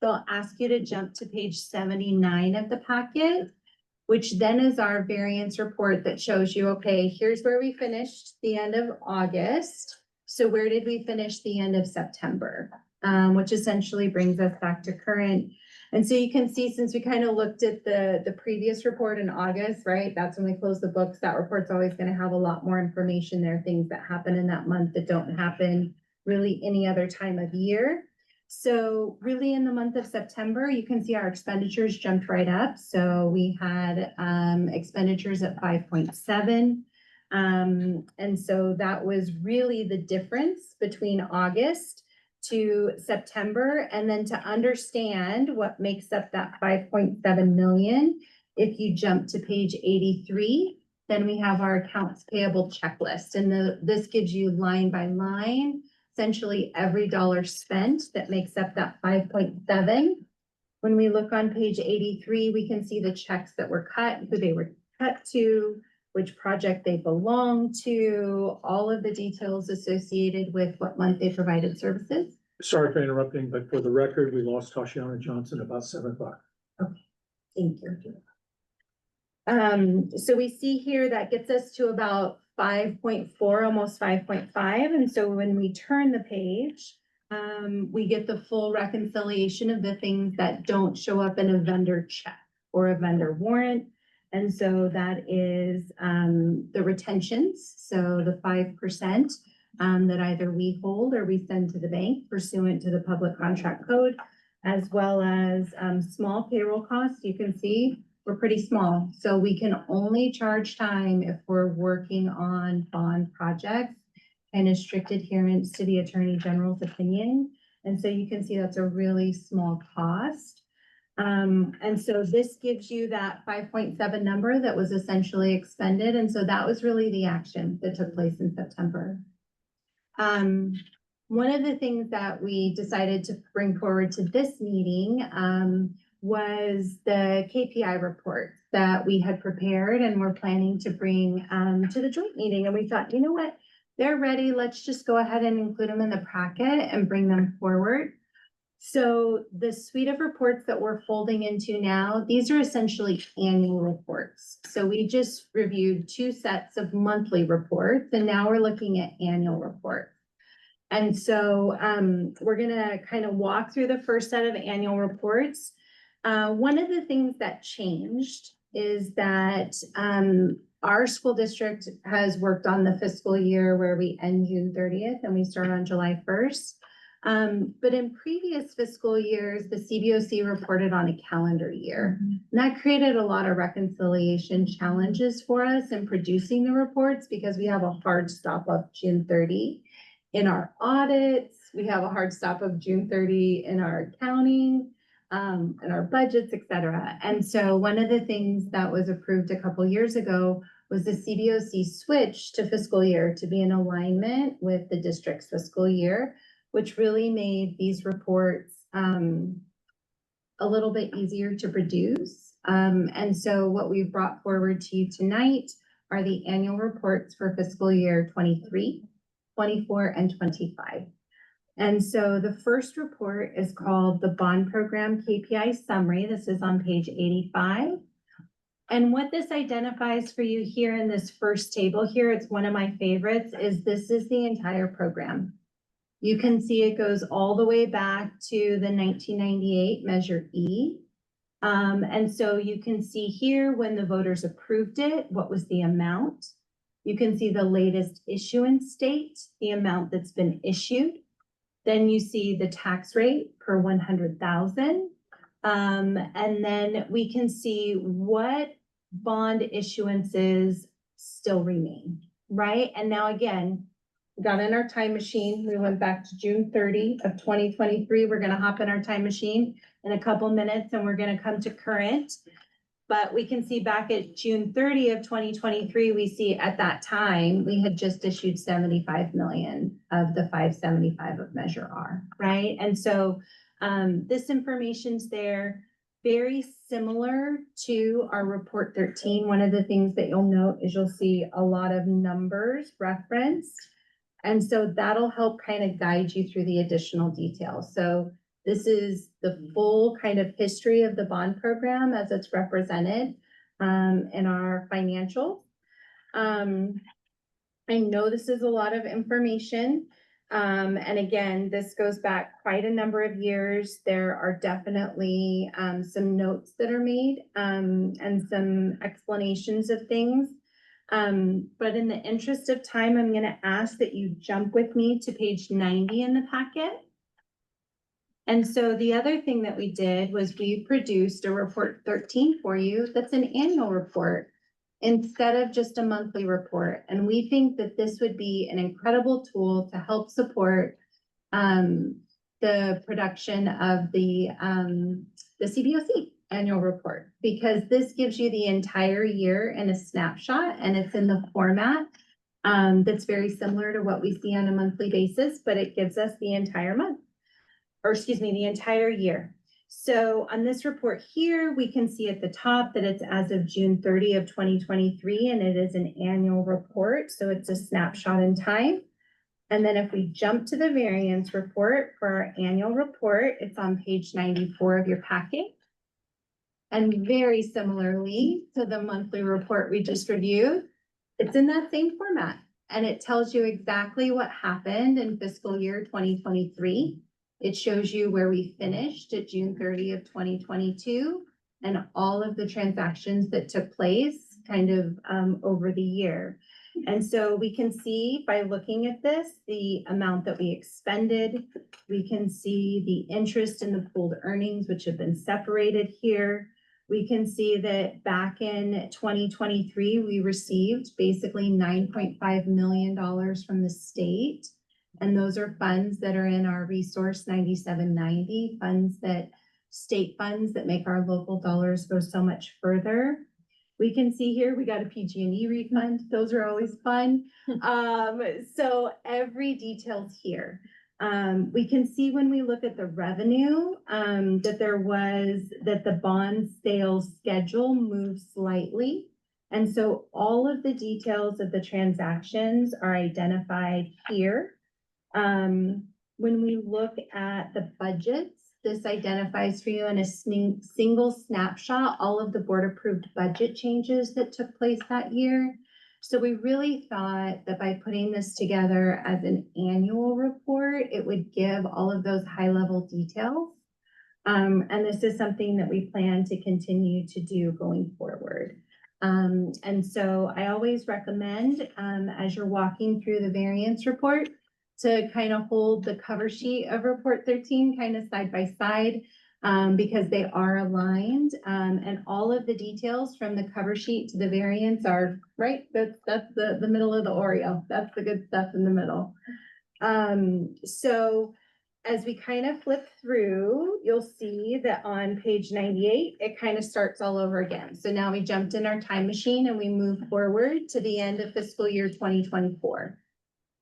So I'll ask you to jump to page 79 of the packet, which then is our variance report that shows you, okay, here's where we finished the end of August. So where did we finish the end of September? Which essentially brings us back to current. And so you can see, since we kind of looked at the previous report in August, right? That's when we close the books. That report's always going to have a lot more information there, things that happen in that month that don't happen really any other time of year. So really in the month of September, you can see our expenditures jumped right up. So we had expenditures at 5.7. And so that was really the difference between August to September. And then to understand what makes up that 5.7 million, if you jump to page 83, then we have our accounts payable checklist. And this gives you line by line, essentially every dollar spent that makes up that 5.7. When we look on page 83, we can see the checks that were cut, who they were cut to, which project they belong to, all of the details associated with what month they provided services. Sorry for interrupting, but for the record, we lost Tashiana Johnson about 7 o'clock. Thank you. So we see here that gets us to about 5.4, almost 5.5. And so when we turn the page, we get the full reconciliation of the things that don't show up in a vendor check or a vendor warrant. And so that is the retentions, so the 5% that either we hold or we send to the bank pursuant to the public contract code, as well as small payroll costs. You can see we're pretty small, so we can only charge time if we're working on bond projects and a strict adherence to the Attorney General's opinion. And so you can see that's a really small cost. And so this gives you that 5.7 number that was essentially expended. And so that was really the action that took place in September. One of the things that we decided to bring forward to this meeting was the KPI report that we had prepared and we're planning to bring to the joint meeting. And we thought, you know what, they're ready. Let's just go ahead and include them in the packet and bring them forward. So the suite of reports that we're folding into now, these are essentially annual reports. So we just reviewed 2 sets of monthly reports, and now we're looking at annual reports. And so we're gonna kind of walk through the first set of annual reports. One of the things that changed is that our school district has worked on the fiscal year where we end June 30th and we start on July 1st. But in previous fiscal years, the CBOC reported on a calendar year. And that created a lot of reconciliation challenges for us in producing the reports because we have a hard stop of June 30 in our audits. We have a hard stop of June 30 in our accounting, in our budgets, et cetera. And so one of the things that was approved a couple years ago was the CBOC switch to fiscal year to be in alignment with the district's fiscal year, which really made these reports a little bit easier to produce. And so what we've brought forward to you tonight are the annual reports for fiscal year 23, 24, and 25. And so the first report is called the Bond Program KPI Summary. This is on page 85. And what this identifies for you here in this first table here, it's one of my favorites, is this is the entire program. You can see it goes all the way back to the 1998 Measure E. And so you can see here when the voters approved it, what was the amount? You can see the latest issuance date, the amount that's been issued. Then you see the tax rate per 100,000. And then we can see what bond issuances still remain, right? And now again, we got in our time machine. We went back to June 30 of 2023. We're gonna hop in our time machine in a couple minutes and we're gonna come to current. But we can see back at June 30 of 2023, we see at that time, we had just issued 75 million of the 575 of Measure R, right? And so this information's there, very similar to our report 13. One of the things that you'll note is you'll see a lot of numbers referenced. And so that'll help kind of guide you through the additional details. So this is the full kind of history of the bond program as it's represented in our financials. I know this is a lot of information. And again, this goes back quite a number of years. There are definitely some notes that are made and some explanations of things. But in the interest of time, I'm going to ask that you jump with me to page 90 in the packet. And so the other thing that we did was we produced a report 13 for you that's an annual report instead of just a monthly report. And we think that this would be an incredible tool to help support the production of the CBOC annual report, because this gives you the entire year in a snapshot and it's in the format that's very similar to what we see on a monthly basis, but it gives us the entire month, or excuse me, the entire year. So on this report here, we can see at the top that it's as of June 30 of 2023, and it is an annual report. So it's a snapshot in time. And then if we jump to the variance report for our annual report, it's on page 94 of your packet. And very similarly to the monthly report we just reviewed, it's in that same format. And it tells you exactly what happened in fiscal year 2023. It shows you where we finished at June 30 of 2022 and all of the transactions that took place kind of over the year. And so we can see by looking at this, the amount that we expended, we can see the interest in the pooled earnings, which have been separated here. We can see that back in 2023, we received basically $9.5 million from the state. And those are funds that are in our Resource 9790, funds that state funds that make our local dollars go so much further. We can see here, we got a PG&E refund. Those are always fun. So every detail's here. We can see when we look at the revenue, that the bond sales schedule moved slightly. And so all of the details of the transactions are identified here. When we look at the budgets, this identifies for you in a single snapshot all of the board approved budget changes that took place that year. So we really thought that by putting this together as an annual report, it would give all of those high level details. And this is something that we plan to continue to do going forward. And so I always recommend, as you're walking through the variance report, to kind of hold the cover sheet of report 13 kind of side by side, because they are aligned, and all of the details from the cover sheet to the variance are right. That's the middle of the Oreo. That's the good stuff in the middle. So as we kind of flip through, you'll see that on page 98, it kind of starts all over again. So now we jumped in our time machine and we move forward to the end of fiscal year 2024.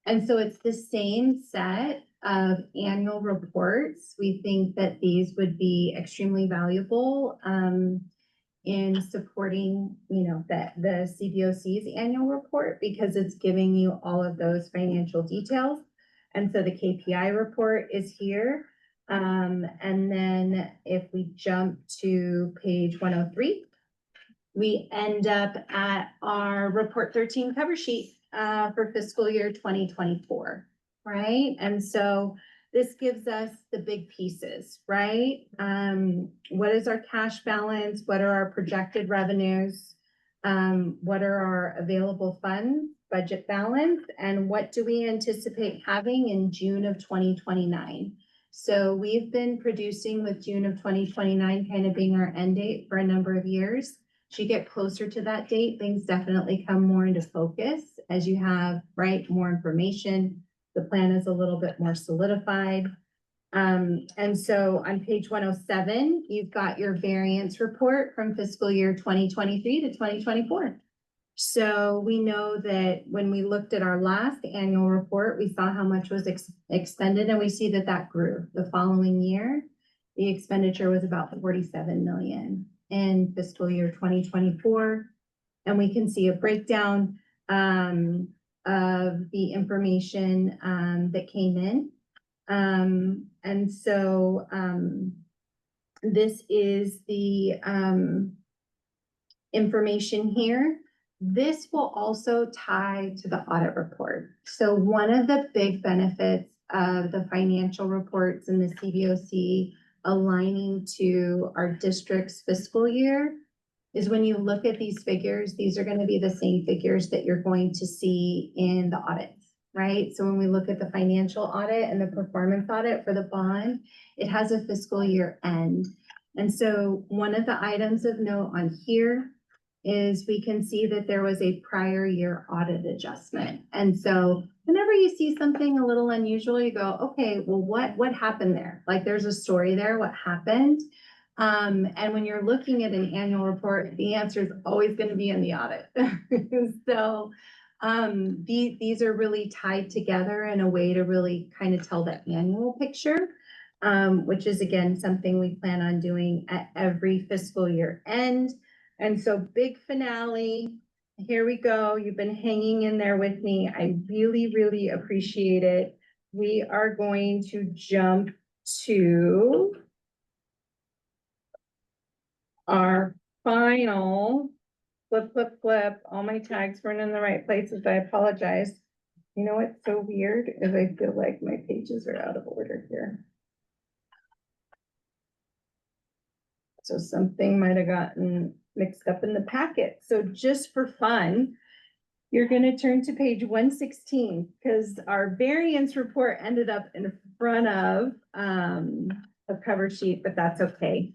And so it's the same set of annual reports. We think that these would be extremely valuable in supporting, the CBOC's annual report, because it's giving you all of those financial details. And so the KPI report is here. And then if we jump to page 103, we end up at our report 13 cover sheet for fiscal year 2024, right? And so this gives us the big pieces, right? What is our cash balance? What are our projected revenues? What are our available funds, budget balance, and what do we anticipate having in June of 2029? So we've been producing with June of 2029 kind of being our end date for a number of years. As you get closer to that date, things definitely come more into focus as you have, right, more information. The plan is a little bit more solidified. And so on page 107, you've got your variance report from fiscal year 2023 to 2024. So we know that when we looked at our last annual report, we saw how much was expended, and we see that that grew. The following year, the expenditure was about 47 million in fiscal year 2024. And we can see a breakdown of the information that came in. And so this is the information here. This will also tie to the audit report. So one of the big benefits of the financial reports in the CVOC aligning to our district's fiscal year is when you look at these figures, these are going to be the same figures that you're going to see in the audits, right? So when we look at the financial audit and the performance audit for the bond, it has a fiscal year end. And so one of the items of note on here is we can see that there was a prior year audit adjustment. And so whenever you see something a little unusual, you go, okay, well, what happened there? Like there's a story there, what happened? And when you're looking at an annual report, the answer is always going to be in the audit. So these are really tied together in a way to really kind of tell the annual picture, which is again, something we plan on doing at every fiscal year end. And so big finale, here we go. You've been hanging in there with me. I really, really appreciate it. We are going to jump to our final flip. All my tags weren't in the right places. I apologize. You know what's so weird is I feel like my pages are out of order here. So something might have gotten mixed up in the packet. So just for fun, you're going to turn to page 116 because our variance report ended up in front of a cover sheet, but that's okay.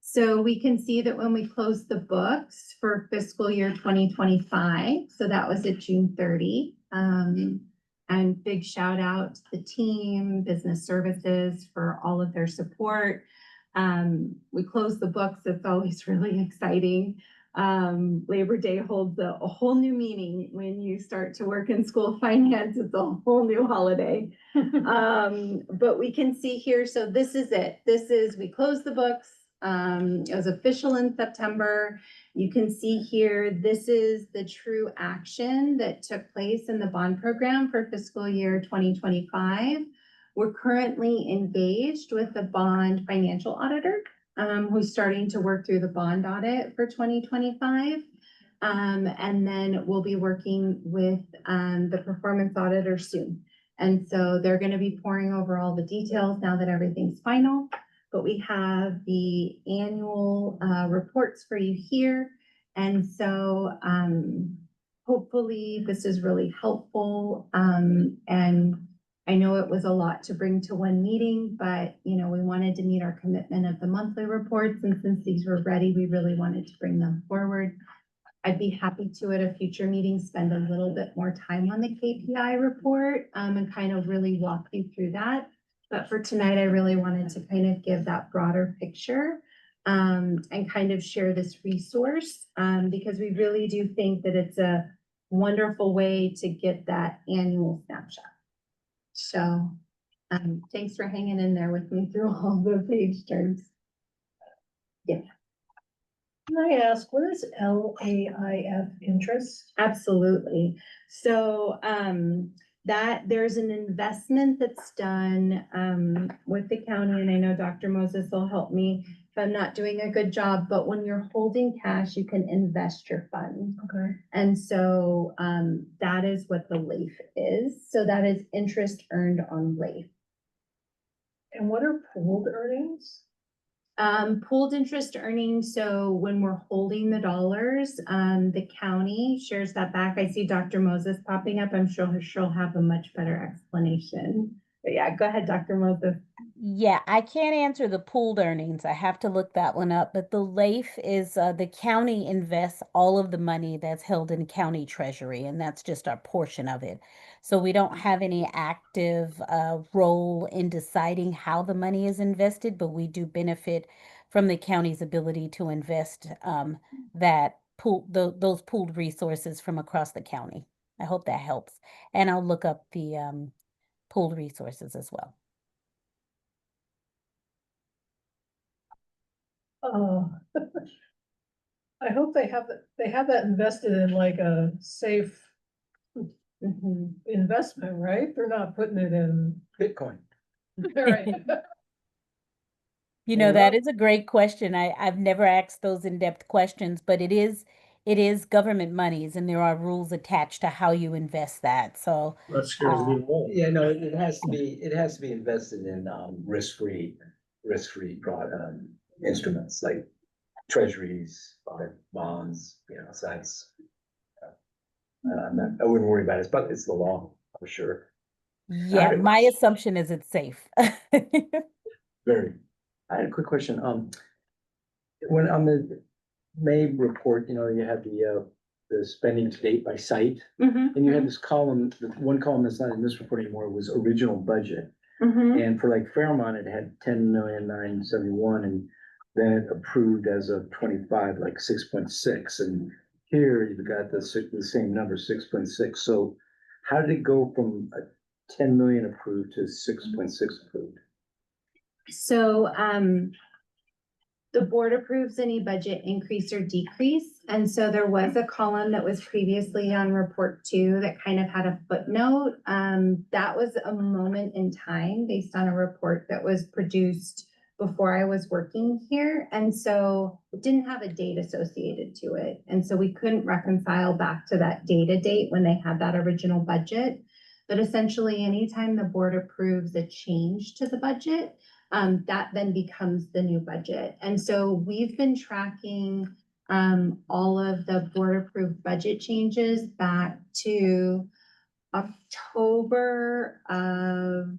So we can see that when we closed the books for fiscal year 2025, so that was at June 30. And big shout out to the team, business services for all of their support. We close the books. It's always really exciting. Labor Day holds a whole new meaning when you start to work in school finance. It's a whole new holiday. But we can see here, so this is it. We closed the books. It was official in September. You can see here, this is the true action that took place in the bond program for fiscal year 2025. We're currently engaged with the bond financial auditor, who's starting to work through the bond audit for 2025. And then we'll be working with the performance auditor soon. And so they're going to be pouring over all the details now that everything's final. But we have the annual reports for you here. And so hopefully this is really helpful. And I know it was a lot to bring to one meeting, but we wanted to meet our commitment of the monthly reports. And since these were ready, we really wanted to bring them forward. I'd be happy to, at a future meeting, spend a little bit more time on the KPI report and kind of really walk you through that. But for tonight, I really wanted to kind of give that broader picture and kind of share this resource because we really do think that it's a wonderful way to get that annual snapshot. So thanks for hanging in there with me through all the page turns. Yeah. Can I ask, what is LAIF interest? Absolutely. So that there's an investment that's done with the county, and I know Dr. Moses will help me. I'm not doing a good job, but when you're holding cash, you can invest your funds. Okay. And so, that is what the LAIF is. So that is interest earned on LAIF. And what are pooled earnings? Pooled interest earnings, so when we're holding the dollars, the county shares that back. I see Dr. Moses popping up. I'm sure she'll have a much better explanation. But yeah, go ahead, Dr. Moses. Yeah, I can't answer the pooled earnings. I have to look that one up. But the LAIF is the county invests all of the money that's held in county treasury, and that's just our portion of it. So we don't have any active role in deciding how the money is invested, but we do benefit from the county's ability to invest those pooled resources from across the county. I hope that helps. And I'll look up the pooled resources as well. I hope they have that invested in like a safe investment, right? They're not putting it in. Bitcoin. Right. You know, that is a great question. I've never asked those in-depth questions, but it is government monies and there are rules attached to how you invest that. So That scares me away. Yeah, no, it has to be invested in risk-free instruments like treasuries, bonds, so that's. I wouldn't worry about it, but it's the law for sure. yeah, Alright. my assumption is it's safe. Very. I had a quick question. When on the May report, you had the spending to date by site, and you had this column, the one column that's not in this report anymore was original budget. And for like Fairmont, it had 10,971,000, and then it approved as of 25, like 6.6. And here you've got the same number, 6.6. So how did it go from a 10 million approved to 6.6 approved? So, the board approves any budget increase or decrease. And so there was a column that was previously on report 2 that kind of had a footnote. That was a moment in time based on a report that was produced before I was working here. And so it didn't have a date associated to it. And so we couldn't reconcile back to that data date when they had that original budget. But essentially, anytime the board approves a change to the budget, that then becomes the new budget. And so we've been tracking all of the board approved budget changes back to October of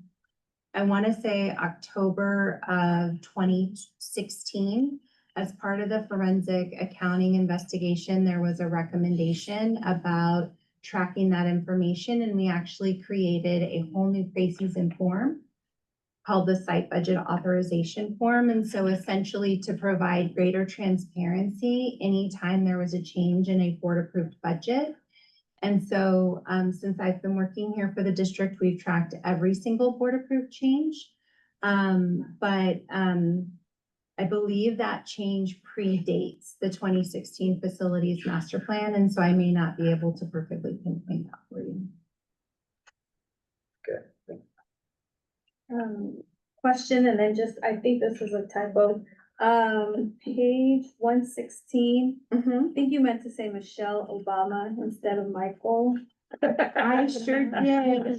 2016. As part of the forensic accounting investigation, there was a recommendation about tracking that information, and we actually created a whole new preseason form called the site budget authorization form. And so essentially to provide greater transparency anytime there was a change in a board approved budget. And so since I've been working here for the district, we've tracked every single board approved change. But I believe that change predates the 2016 facilities master plan. And so I may not be able to perfectly pinpoint that for you. Question, and then just, I think this is a typo. Page 116, I think you meant to say Michelle Obama instead of Michael. I sure did.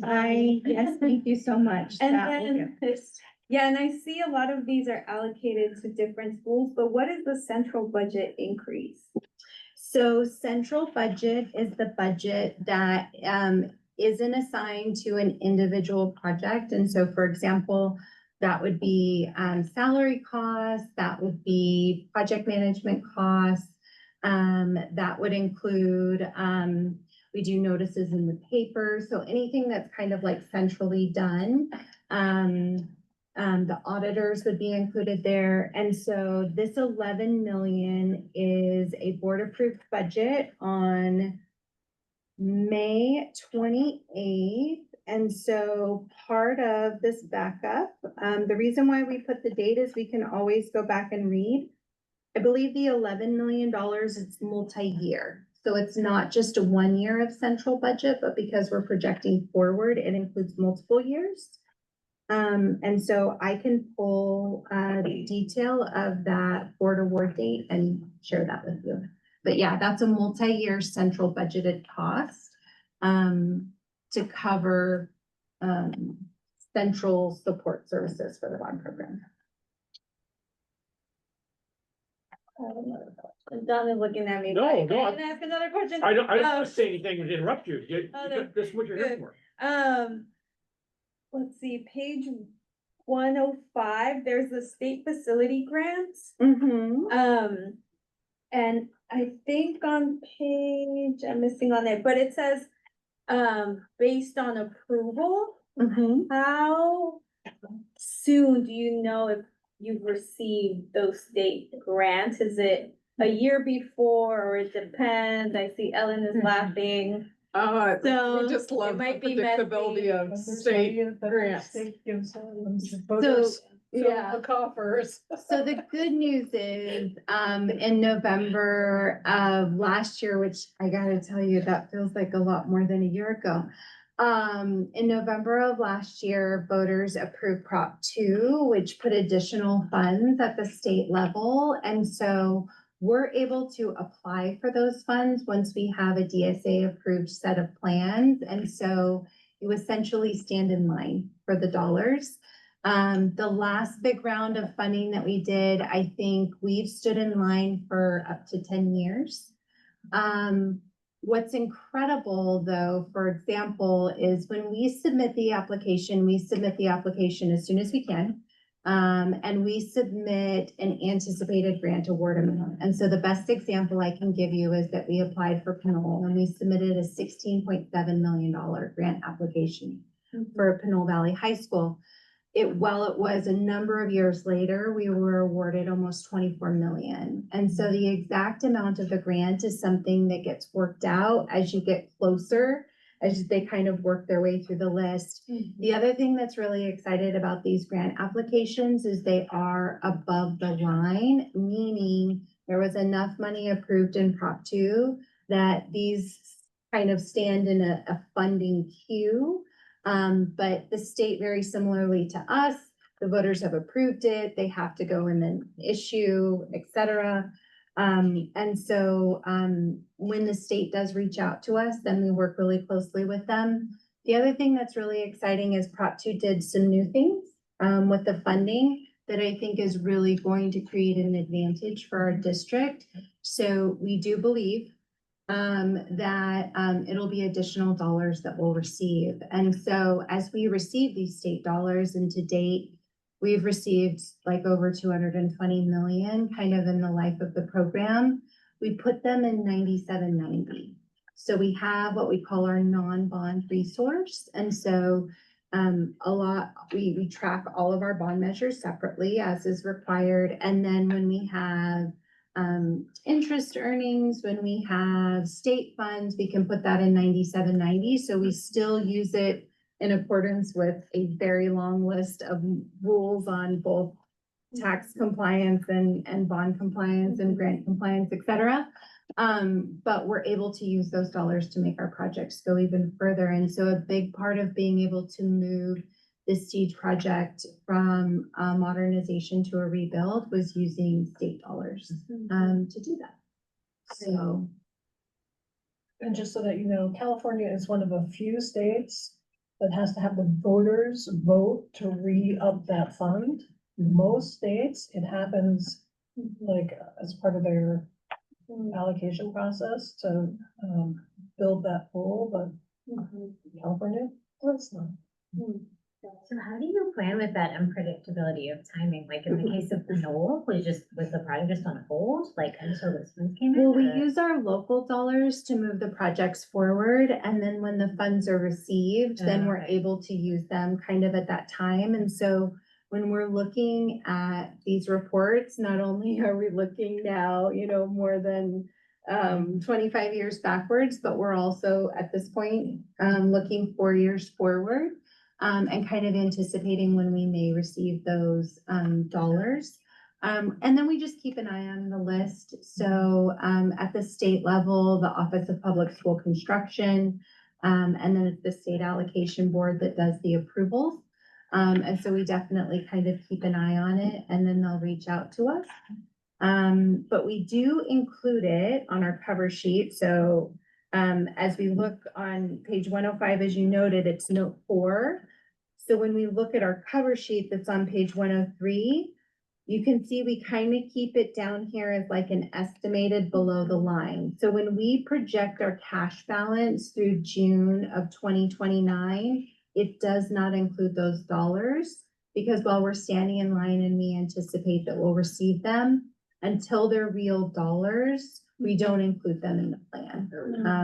Yes, thank you so much. And That will then, get- yeah, and I see a lot of these are allocated to different schools, but what is the central budget increase? So central budget is the budget that isn't assigned to an individual project. And so, for example, that would be salary costs, that would be project management costs, that would include, we do notices in the paper. So anything that's kind of like centrally done, the auditors would be included there. And so this 11 million is a board approved budget on May 28th. And so part of this backup, the reason why we put the date is we can always go back and read. I believe the $11 million, it's multi-year. So it's not just a 1 year of central budget, but because we're projecting forward, it includes multiple years. And so I can pull the detail of that board award date and share that with you. But yeah, that's a multi-year central budgeted cost to cover central support services for the bond program. Don is looking at me. No, like, no, Can I ask another question? I don't want to say anything and interrupt you. no, This is what you're here good. for. Let's see, page 105, there's the state facility grants. And I think on page, I'm missing on it, but it says, based on approval, how soon do you know if you've received those state grants? Is it a year before, or it depends? I see Ellen is laughing. So we just love it might the be predictability of state grants. So, yeah. Coffers. So the good news is, in November of last year, which I gotta tell you, that feels like a lot more than a year ago. In November of last year, voters approved Prop 2, which put additional funds at the state level. And so we're able to apply for those funds once we have a DSA approved set of plans. And so you essentially stand in line for the dollars. The last big round of funding that we did, I think we've stood in line for up to 10 years. What's incredible though, for example, is when we submit the application as soon as we can. And we submit an anticipated grant award amount. And so the best example I can give you is that we applied for Pinole and we submitted a $16.7 million grant application for Pinole Valley High School. While it was a number of years later, we were awarded almost 24 million. And so the exact amount of the grant is something that gets worked out as you get closer, as they kind of work their way through the list. The other thing that's really excited about these grant applications is they are above the line, meaning there was enough money approved in Prop 2 that these kind of stand in a funding queue. But the state, very similarly to us, the voters have approved it, they have to go and then issue, et cetera. And so when the state does reach out to us, then we work really closely with them. The other thing that's really exciting is Prop 2 did some new things with the funding that I think is really going to create an advantage for our district. So we do believe that it'll be additional dollars that we'll receive. And so as we receive these state dollars, and to date, we've received like over 220 million kind of in the life of the program. We put them in 9790. So we have what we call our non-bond resource. And so we track all of our bond measures separately as is required. And then when we have interest earnings, when we have state funds, we can put that in 9790. So we still use it in accordance with a very long list of rules on both tax compliance and bond compliance and grant compliance, et cetera. But we're able to use those dollars to make our projects go even further. And so a big part of being able to move the Siege project from a modernization to a rebuild was using state dollars to do that. So. And just so that you know, California is one of a few states that has to have the voters vote to re-up that fund. Most states, it happens like as part of their allocation process to build that pool, but California, that's not. So how do you plan with that unpredictability of timing? Like in the case of Pinole, was the project just on hold, like until this funds came in? Well, we use our local dollars to move the projects forward, and then when the funds are received, then we're able to use them kind of at that time. And so when we're looking at these reports, not only are we looking now, more than 25 years backwards, but we're also at this point looking 4 years forward. And kind of anticipating when we may receive those dollars. And then we just keep an eye on the list. So at the state level, the Office of Public School Construction, and then it's the State Allocation Board that does the approvals. And so we definitely kind of keep an eye on it and then they'll reach out to us. But we do include it on our cover sheet. So as we look on page 105, as you noted, it's note 4. So when we look at our cover sheet that's on page 103, you can see we kind of keep it down here as like an estimated below the line. So when we project our cash balance through June of 2029, it does not include those dollars, because while we're standing in line and we anticipate that we'll receive them, until they're real dollars, we don't include them in the plan.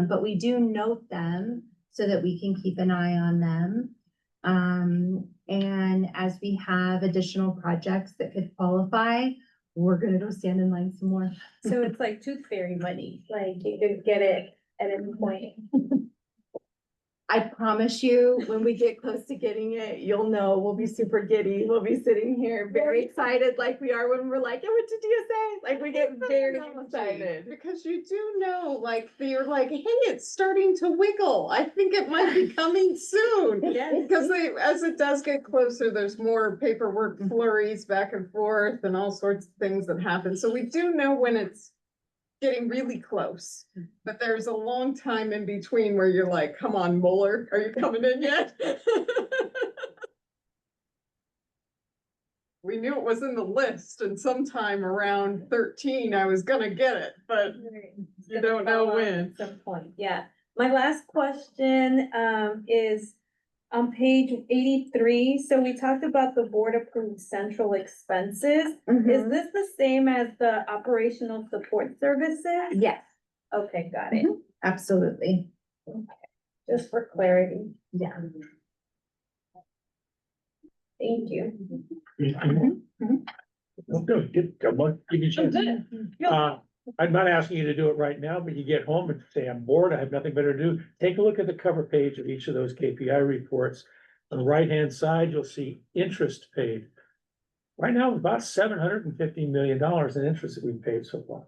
But we do note them so that we can keep an eye on them. And as we have additional projects that could qualify, we're gonna go stand in line some more. So it's like tooth fairy money, like you could get it at any point. I promise you, when we get close to getting it, you'll know, we'll be super giddy. We'll be sitting here very excited like we are when we're like, I went to DSA, like we get very excited. Because you do know, like, you're like, hey, it's starting to wiggle. I think it might be coming soon. Yes. Because as it does get closer, there's more paperwork flurries back and forth and all sorts of things that happen. So we do know when it's getting really close, but there's a long time in between where you're like, come on, Mueller, are you coming in yet? We knew it was in the list and sometime around 13, I was gonna get it, but you don't know when. At some point, yeah. My last question, is on page 83. So we talked about the board approved central expenses. Is this the same as the operational support services? Yes, Okay, got it. absolutely. Just for clarity. Yeah. Thank you. Oh, good, give you a chance. I'm not asking you to do it right now, but you get home and say, I'm bored, I have nothing better to do. Take a look at the cover page of each of those KPI reports. On the right-hand side, you'll see interest paid. Right now, about $750 million in interest that we've paid so far.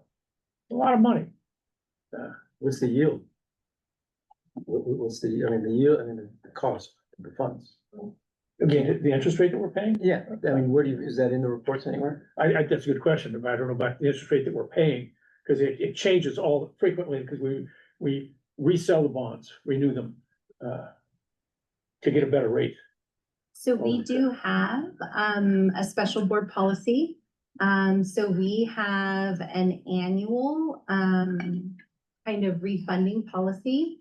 A lot of money. What's the yield? What's the yield, the cost of the funds? The interest rate that we're paying? Yeah, is that in the reports anywhere? That's a good question, but I don't know about the interest rate that we're paying, because it changes all frequently, because we resell the bonds, renew them, to get a better rate. So we do have a special board policy. So we have an annual kind of refunding policy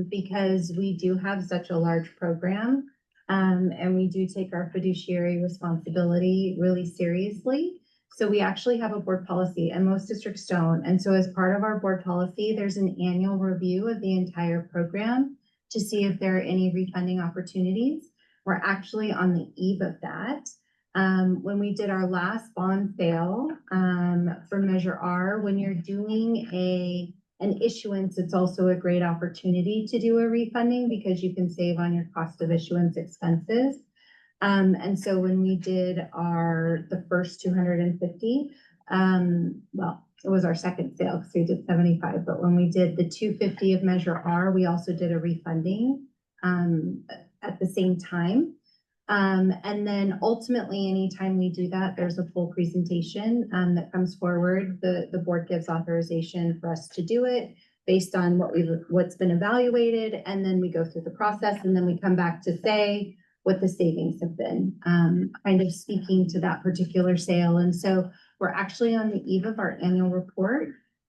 because we do have such a large program. And we do take our fiduciary responsibility really seriously. So we actually have a board policy, and most districts don't. And so as part of our board policy, there's an annual review of the entire program to see if there are any refunding opportunities. We're actually on the eve of that. When we did our last bond sale for Measure R, when you're doing an issuance, it's also a great opportunity to do a refunding because you can save on your cost of issuance expenses. And so when we did the first 250, well, it was our second sale because we did 75, but when we did the 250 of Measure R, we also did a refunding at the same time. And then ultimately, anytime we do that, there's a full presentation that comes forward. The board gives authorization for us to do it based on what's been evaluated. And then we go through the process and then we come back to say what the savings have been, kind of speaking to that particular sale. And so we're actually on the eve of our annual report.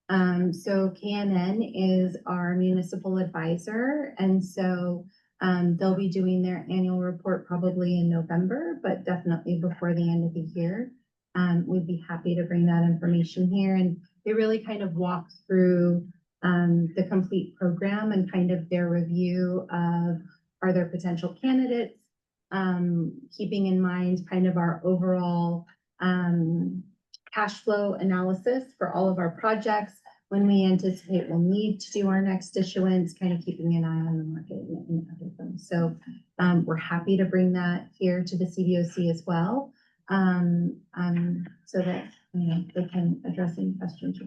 So KNN is our municipal advisor. And so they'll be doing their annual report probably in November, but definitely before the end of the year. We'd be happy to bring that information here. And they really kind of walk through the complete program and kind of their review of, are there potential candidates? Keeping in mind kind of our overall cash flow analysis for all of our projects, when we anticipate we'll need to do our next issuance, kind of keeping an eye on the market and everything. So we're happy to bring that here to the CBOC as well, so that they can address any questions.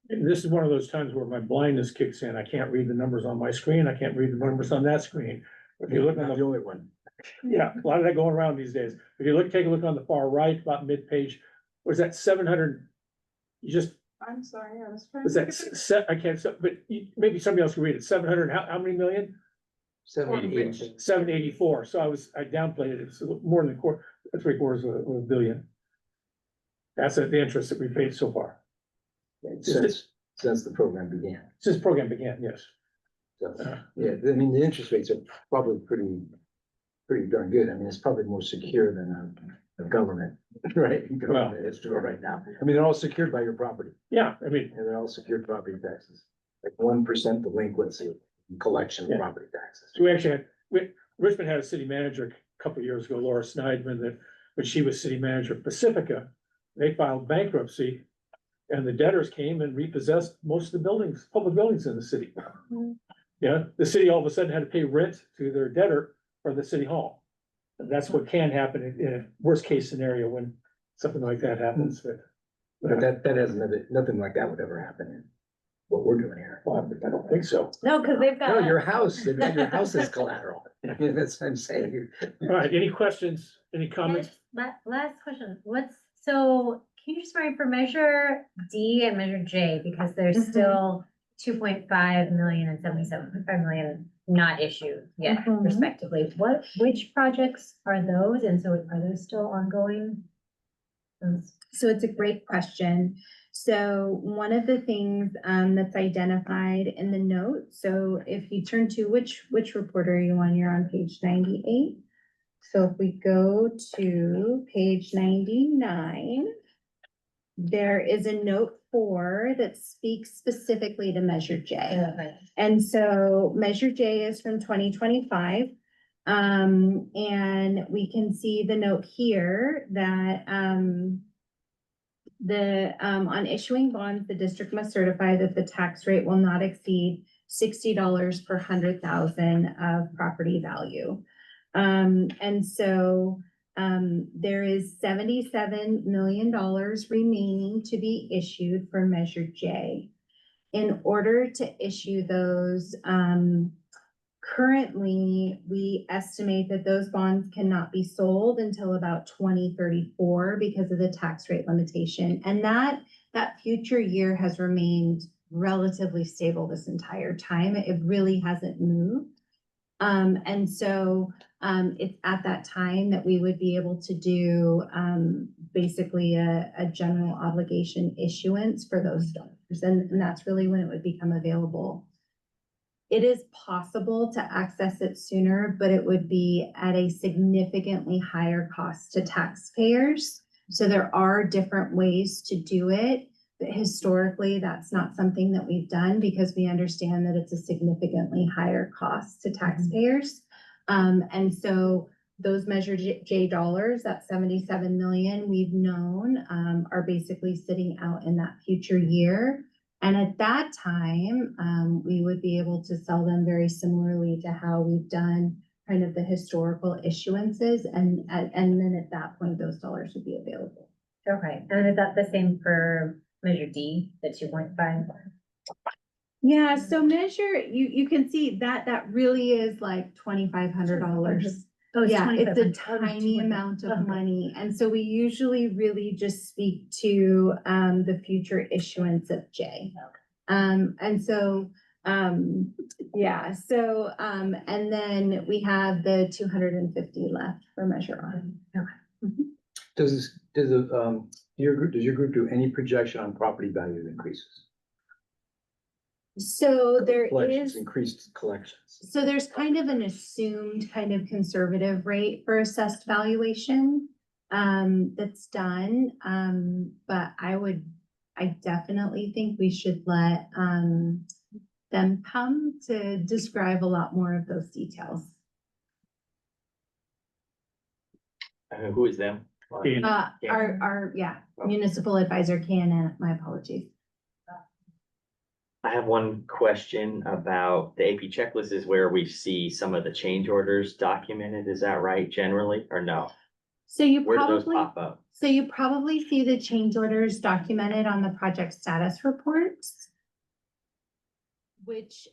This is one of those times where my blindness kicks in. I can't read the numbers on my screen. I can't read the numbers on that screen. If you look on Not the only one. Yeah, a lot of that going around these days. If you look, take a look on the far right, about mid-page, was that 700? You just, I'm sorry, I was trying. was to that get it. set, I can't, but maybe somebody else can read it, 700, how many million? 780. 784, so I downplayed it, it's more than three-quarters of a billion. That's the interest that we paid so far, Since the program began. since the program began, yes. So, yeah, I mean, the interest rates are probably pretty darn good. I mean, it's probably more secure than a government, right? Government is doing right now. I mean, they're all secured by your property, Yeah, I mean, and they're all secured property taxes. Like 1% delinquency in collection of Yeah. property taxes. so we actually had, Richmond had a city manager a couple of years ago, Laura Sneidman, that when she was city manager of Pacifica, they filed bankruptcy. And the debtors came and repossessed most of the buildings, public buildings in the city. Yeah, the city all of a sudden had to pay rent to their debtor for the city hall. And that's what can happen in a worst case scenario when something like that happens, But that has nothing like that would ever happen in what we're doing here. well, I don't think so. No, cause they've got. No, your house, they've got your house as collateral. I mean, that's what I'm saying. All right, any questions, any comments? Last question, so can you just remind for measure D and measure J, because there's Mhm. still 2.5 million and 77.5 million not issued yet Mhm. respectively. Which projects are those? And so are those still ongoing? So it's a great question. So one of the things that's identified in the note, so if you turn to which report are you on? You're on page 98. So if we go to page 99, there is a note 4 that speaks specifically to Measure J. And so Measure J is from 2025. And we can see the note here that on issuing bonds, the district must certify that the tax rate will not exceed $60 per 100,000 of property value. And so there is $77 million remaining to be issued for Measure J. In order to issue those, currently, we estimate that those bonds cannot be sold until about 2034 because of the tax rate limitation. And that future year has remained relatively stable this entire time. It really hasn't moved. And so it's at that time that we would be able to do basically a general obligation issuance for those dollars. And that's really when it would become available. It is possible to access it sooner, but it would be at a significantly higher cost to taxpayers. So there are different ways to do it. But historically, that's not something that we've done because we understand that it's a significantly higher cost to taxpayers. And so those Measure J dollars, that 77 million we've known, are basically sitting out in that future year. And at that time, we would be able to sell them very similarly to how we've done kind of the historical issuances. And then at that point, those dollars would be available. Okay, and is that the same for Measure D, the 2.5? Yeah, so Measure, you can see that really is like $2,500. Oh, it's Yeah, it's a 2,500. tiny amount of Okay. money. And so we usually really just speak to the future issuance of J. And so, yeah, so, and then we have the 250 left for Measure R. Does your group do any projection on property value increases? So there Collections, is, increased collections. so there's kind of an assumed kind of conservative rate for assessed valuation that's done. But I definitely think we should let them come to describe a lot more of those details. Who is them? Yeah. Our municipal advisor can, my apologies. I have one question about the AP checklist is where we see some of the change orders documented. Is that right generally or no? So you Where do those probably, pop up? so you probably see the change orders documented on the project status reports. Which,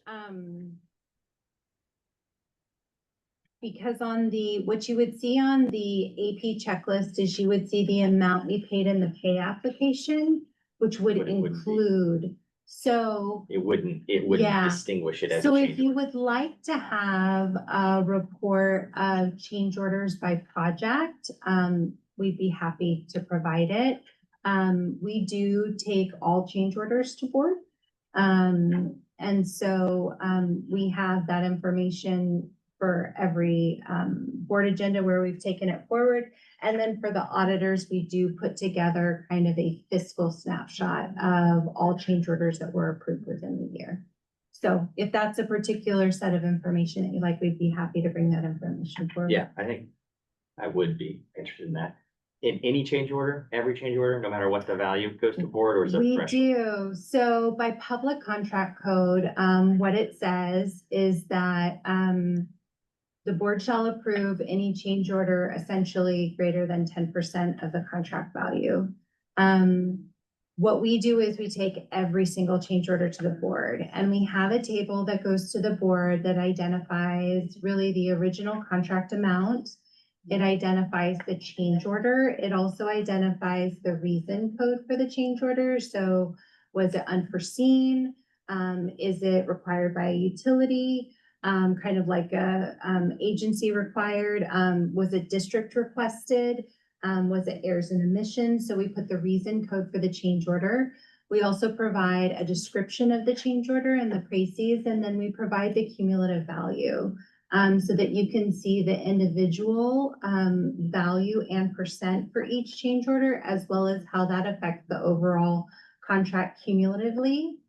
because on what you would see on the AP checklist is you would see the amount we paid in the pay application, which would But it wouldn't be. include, so. It wouldn't Yeah. distinguish it as a So if change you order. would like to have a report of change orders by project, we'd be happy to provide it. We do take all change orders to board. And so, we have that information for every, board agenda where we've taken it forward. And then for the auditors, we do put together kind of a fiscal snapshot of all change orders that were approved within the year. So if that's a particular set of information that you like, we'd be happy to bring that information forward. Yeah, I think I would be interested in that. In any change order, every change order, no matter what the value goes to board, or is it We threshold? do. So by public contract code, what it says is that, the board shall approve any change order essentially greater than 10% of the contract value. What we do is we take every single change order to the board, and we have a table that goes to the board that identifies really the original contract amount. It identifies the change order. It also identifies the reason code for the change order. So was it unforeseen? Is it required by a utility? Kind of like a agency required? Was it district requested? Was it errors and omissions? So we put the reason code for the change order. We also provide a description of the change order and the crises, and then we provide the cumulative value. So that you can see the individual value and percent for each change order, as well as how that affects the overall contract cumulatively.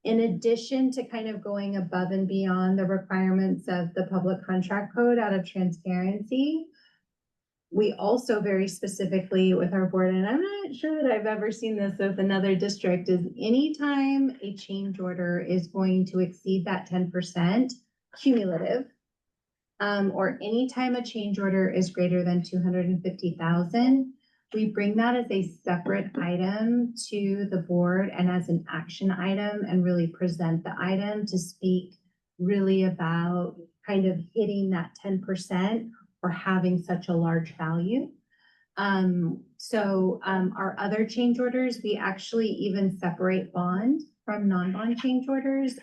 In addition to kind of going above and beyond the requirements of the public contract code out of transparency, we also very specifically with our board, and I'm not sure that I've ever seen this with another district, is anytime a change order is going to exceed that 10% cumulative, or anytime a change order is greater than 250,000, we bring that as a separate item to the board and as an action item, and really present the item to speak really about kind of hitting that 10% or having such a large value. Our other change orders, we actually even separate bond from non-bond change orders.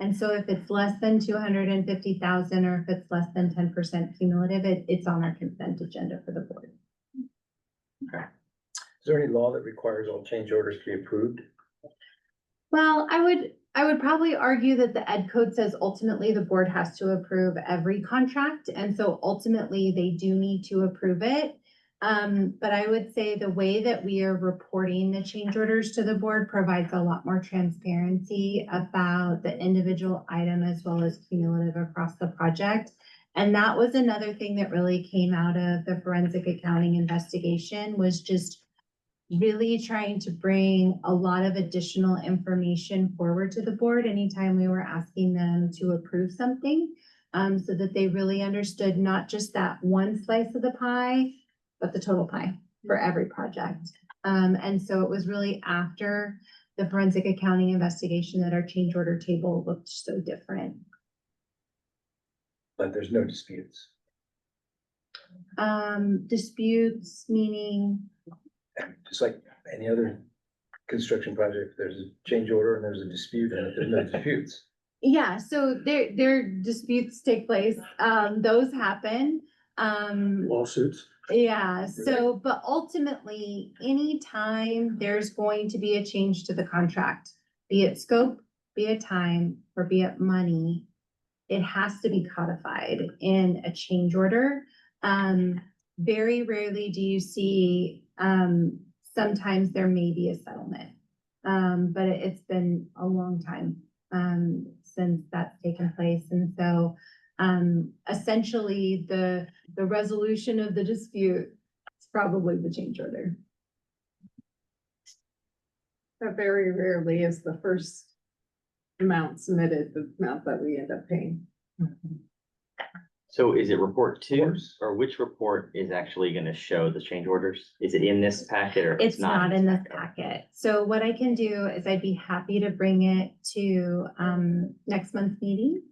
And so if it's less than 250,000 or if it's less than 10% cumulative, it's on our consent agenda for the board. Is there any law that requires all change orders to be approved? Well, I would probably argue that the ed code says ultimately the board has to approve every contract. And so ultimately they do need to approve it. But I would say the way that we are reporting the change orders to the board provides a lot more transparency about the individual item as well as cumulative across the project. And that was another thing that really came out of the forensic accounting investigation, was just really trying to bring a lot of additional information forward to the board anytime we were asking them to approve something, so that they really understood not just that one slice of the pie, but the total pie for every project. And so it was really after the forensic accounting investigation that our change order table looked so different. But there's no disputes. Disputes meaning? Just like any other construction project, there's a change order and there's a dispute, and if there's no disputes. Yeah, so there disputes take place. Those happen. Lawsuits. Yeah, so, but ultimately, anytime there's going to be a change to the contract, be it scope, be it time, or be it money, it has to be codified in a change order. Very rarely do you see, sometimes there may be a settlement. But it's been a long time, since that's taken place. And so, essentially the resolution of the dispute is probably the change order. That very rarely is the first amount submitted, the amount that we end up paying. So is it report two, or which report is actually gonna show the change orders? Is it in this packet, or It's not in this packet. So what I can do is I'd be happy to bring it to next month's meeting.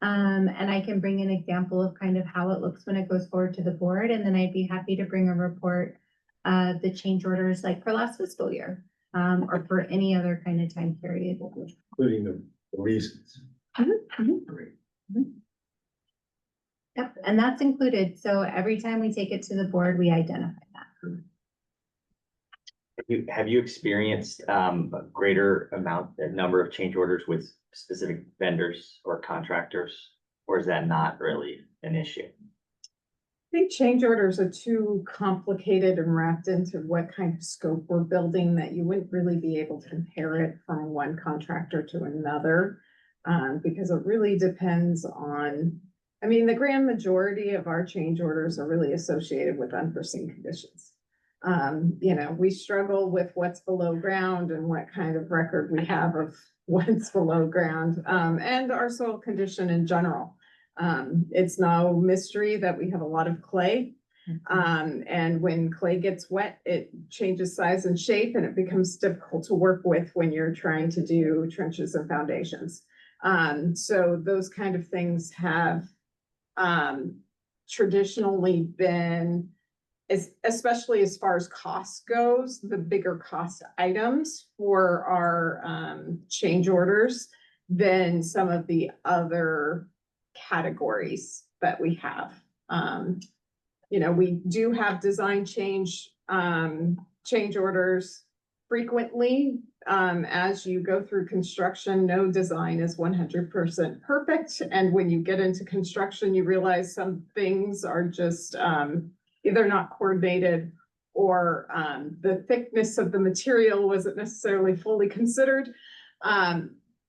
And I can bring an example of kind of how it looks when it goes forward to the board, and then I'd be happy to bring a report of the change orders like for last fiscal year, or for any other kind of time period. Including the reasons. Great. Yep, and that's included. So every time we take it to the board, we identify that. Have you experienced a greater number of change orders with specific vendors or contractors? Or is that not really an issue? I think change orders are too complicated and wrapped into what kind of scope we're building that you wouldn't really be able to compare it from one contractor to another. Because it really depends on, I mean, the grand majority of our change orders are really associated with unforeseen conditions. We struggle with what's below ground and what kind of record we have of what's below ground, and our soil condition in general. It's no mystery that we have a lot of clay. And when clay gets wet, it changes size and shape, and it becomes difficult to work with when you're trying to do trenches and foundations. So those kind of things have traditionally been, especially as far as cost goes, the bigger cost items for our change orders than some of the other categories that we have. We do have design change orders frequently. As you go through construction, no design is 100% perfect. And when you get into construction, you realize some things are just either not coordinated, or the thickness of the material wasn't necessarily fully considered.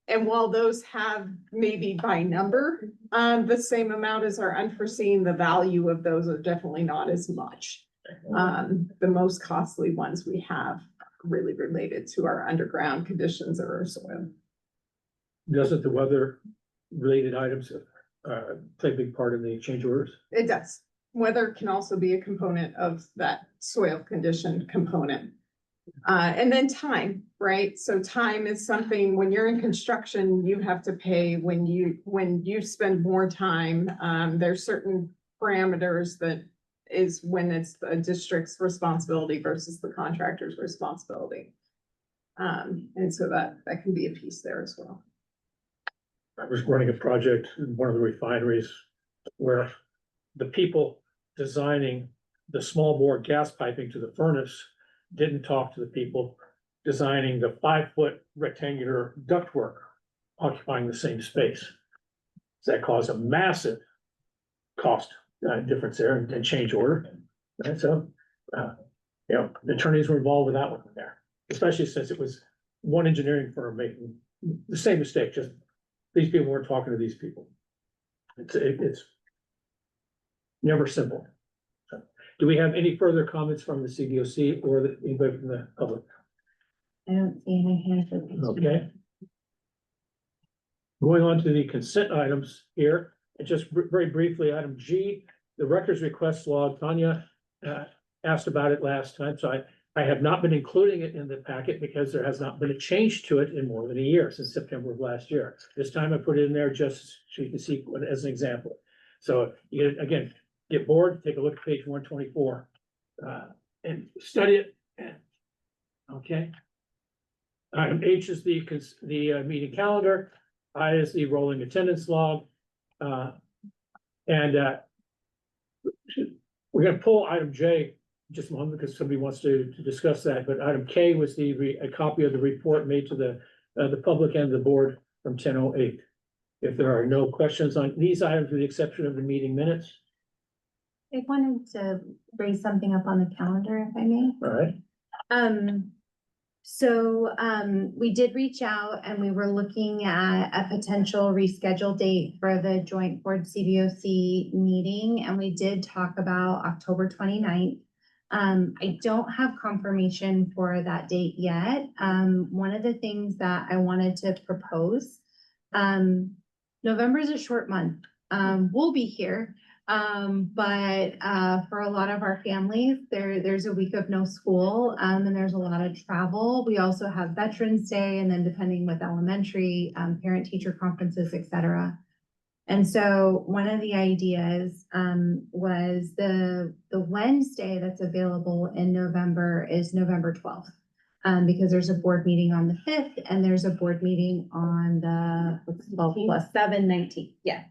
And while those have maybe by number the same amount as are unforeseen, the value of those are definitely not as much. The most costly ones we have really related to our underground conditions or our soil. Doesn't the weather related items play a big part in the change orders? It does. Weather can also be a component of that soil condition component. And then time, right? So time is something, when you're in construction, you have to pay when you spend more time. There's certain parameters that is when it's the district's responsibility versus the contractor's responsibility. And so that can be a piece there as well. I was running a project in one of the refineries where the people designing the small bore gas piping to the furnace didn't talk to the people designing the 5-foot rectangular ductwork occupying the same space. So that caused a massive cost difference there and change order. And so, the attorneys were involved with that one there, especially since it was one engineering firm making the same mistake, just these people weren't talking to these people. It's never simple. So, do we have any further comments from the CDOC or anybody from the public? I don't see any hands. Okay. Going on to the consent items here, and just very briefly, item G, the records request log. Tanya asked about it last time, so I have not been including it in the packet because there has not been a change to it in more than a year, since September of last year. This time I put it in there just so you can see it as an example. So you again, get bored, take a look at page 124 and study it. Okay. Item H is the meeting calendar. I is the rolling attendance log. And we're gonna pull item J just a moment because somebody wants to discuss that, but item K was a copy of the report made to the public and the board from 10:08. If there are no questions on these items, with the exception of the meeting minutes. I wanted to raise something up on the calendar, if I may. All right. So we did reach out and we were looking at a potential rescheduled date for the joint board CDOC meeting, and we did talk about October 29th. I don't have confirmation for that date yet. One of the things that I wanted to propose, November is a short month. We'll be here. But for a lot of our families, there's a week of no school, and there's a lot of travel. We also have Veterans Day, and then depending with elementary, parent-teacher conferences, etc. And so one of the ideas was the Wednesday that's available in November is November 12th. Because there's a board meeting on the 5th and there's a board meeting on the 12 plus 7, 19th. Yeah.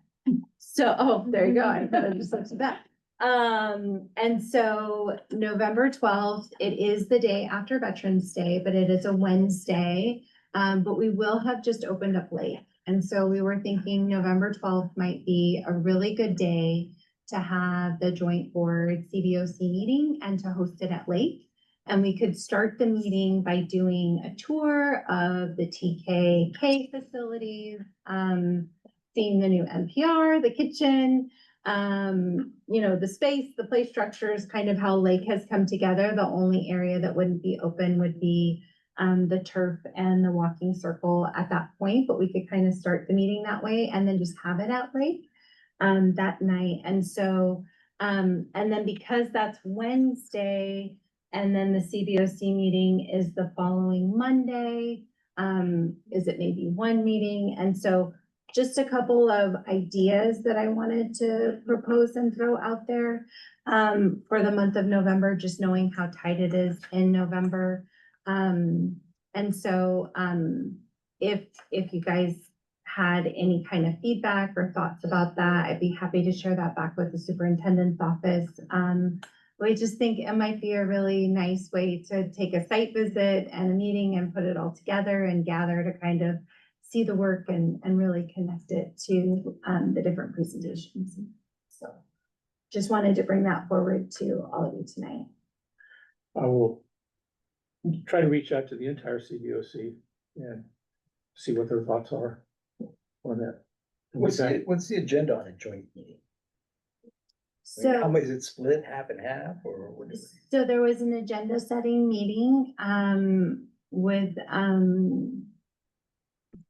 So, oh, there you go. I thought I just looked at that. And so November 12th, it is the day after Veterans Day, but it is a Wednesday. But we will have just opened up late. And so we were thinking November 12th might be a really good day to have the joint board CBOC meeting and to host it at Lake. And we could start the meeting by doing a tour of the TKK facilities, seeing the new NPR, the kitchen, you know, the space, the play structures, kind of how Lake has come together. The only area that wouldn't be open would be the turf and the walking circle at that point, but we could kind of start the meeting that way and then just have it at Lake that night. And so, and then because that's Wednesday, and then the CBOC meeting is the following Monday, is it maybe one meeting? And so just a couple of ideas that I wanted to propose and throw out there for the month of November, just knowing how tight it is in November. And so if you guys had any kind of feedback or thoughts about that, I'd be happy to share that back with the superintendent's office. We just think it might be a really nice way to take a site visit and a meeting and put it all together and gather to kind of see the work and really connect it to the different presentations. So just wanted to bring that forward to all of you tonight. I will try to reach out to the entire CBOC and see what their thoughts are on that. What's the agenda on a joint meeting? So, How much is it split, half and half, or what is it? so there was an agenda setting meeting with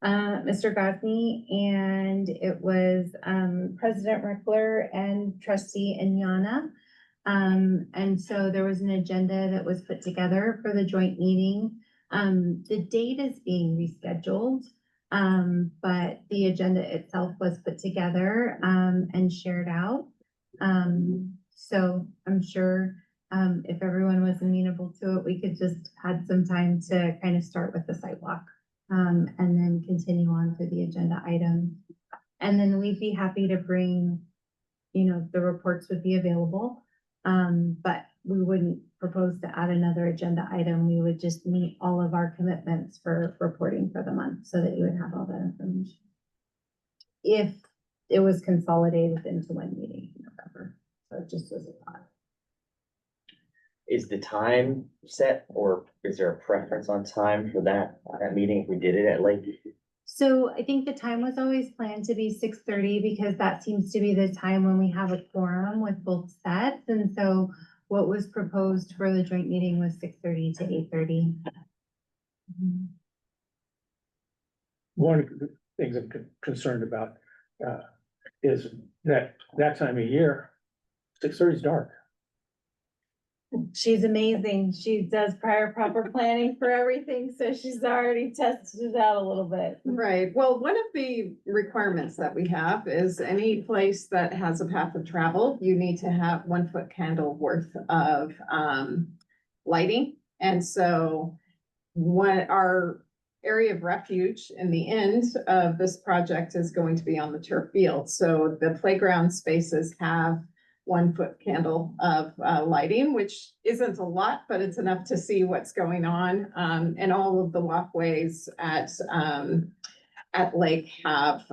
Mr. Gosney, and it was President Reckler and Trustee Inyana. And so there was an agenda that was put together for the joint meeting. The date is being rescheduled, but the agenda itself was put together and shared out. So I'm sure if everyone was amenable to it, we could just add some time to kind of start with the sidewalk and then continue on through the agenda items. And then we'd be happy to bring, you know, the reports would be available. But we wouldn't propose to add another agenda item. We would just meet all of our commitments for reporting for the month so that you would have all that information. If it was consolidated into one meeting in November, so just as a thought. Is the time set, or is there a preference on time for that meeting if we did it at Lake? So I think the time was always planned to be 6:30 because that seems to be the time when we have a quorum with both sets. And so what was proposed for the joint meeting was 6:30 to 8:30. One of the things I'm concerned about is that time of year, 6:30 is dark. She's amazing. She does prior proper planning for everything, so she's already tested it out a little bit. Right, well, one of the requirements that we have is any place that has a path of travel, you need to have 1 foot candle worth of lighting. And so what our area of refuge in the end of this project is going to be on the turf field. So the playground spaces have 1 foot candle of lighting, which isn't a lot, but it's enough to see what's going on. And all of the walkways at Lake have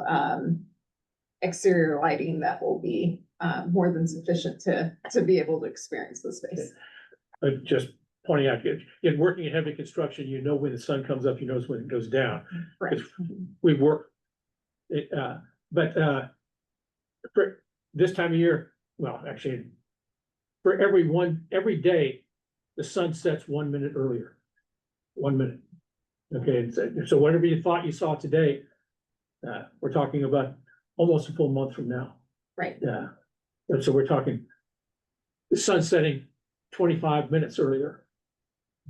exterior lighting that will be more than sufficient to be able to experience the space. Just pointing out, in working in heavy construction, you know when the sun comes up, you know when it goes down. Right. We work, but for this time of year, well, actually, for every day, the sun sets 1 minute earlier. 1 minute. Okay, so whatever you thought you saw today, we're talking about almost a full month from now. Right. Yeah. And so we're talking the sun setting 25 minutes earlier.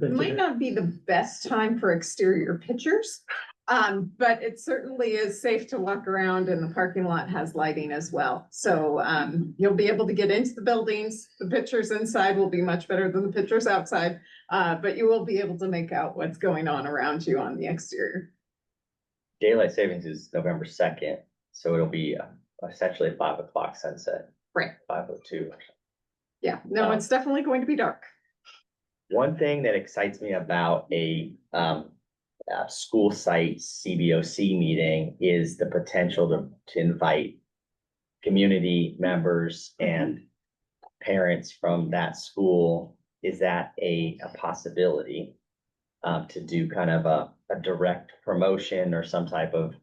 It might not be the best time for exterior pictures, But it certainly is safe to walk around and the parking lot has lighting as well. So, you'll be able to get into the buildings. The pictures inside will be much better than the pictures outside. But you will be able to make out what's going on around you on the exterior. Daylight savings is November 2nd, so it'll be essentially a 5 o'clock sunset. Right. 5:02. Yeah, no, it's definitely going to be dark. One thing that excites me about a school site CBOC meeting is the potential to invite community members and parents from that school. Is that a possibility to do kind of a direct promotion or some type of,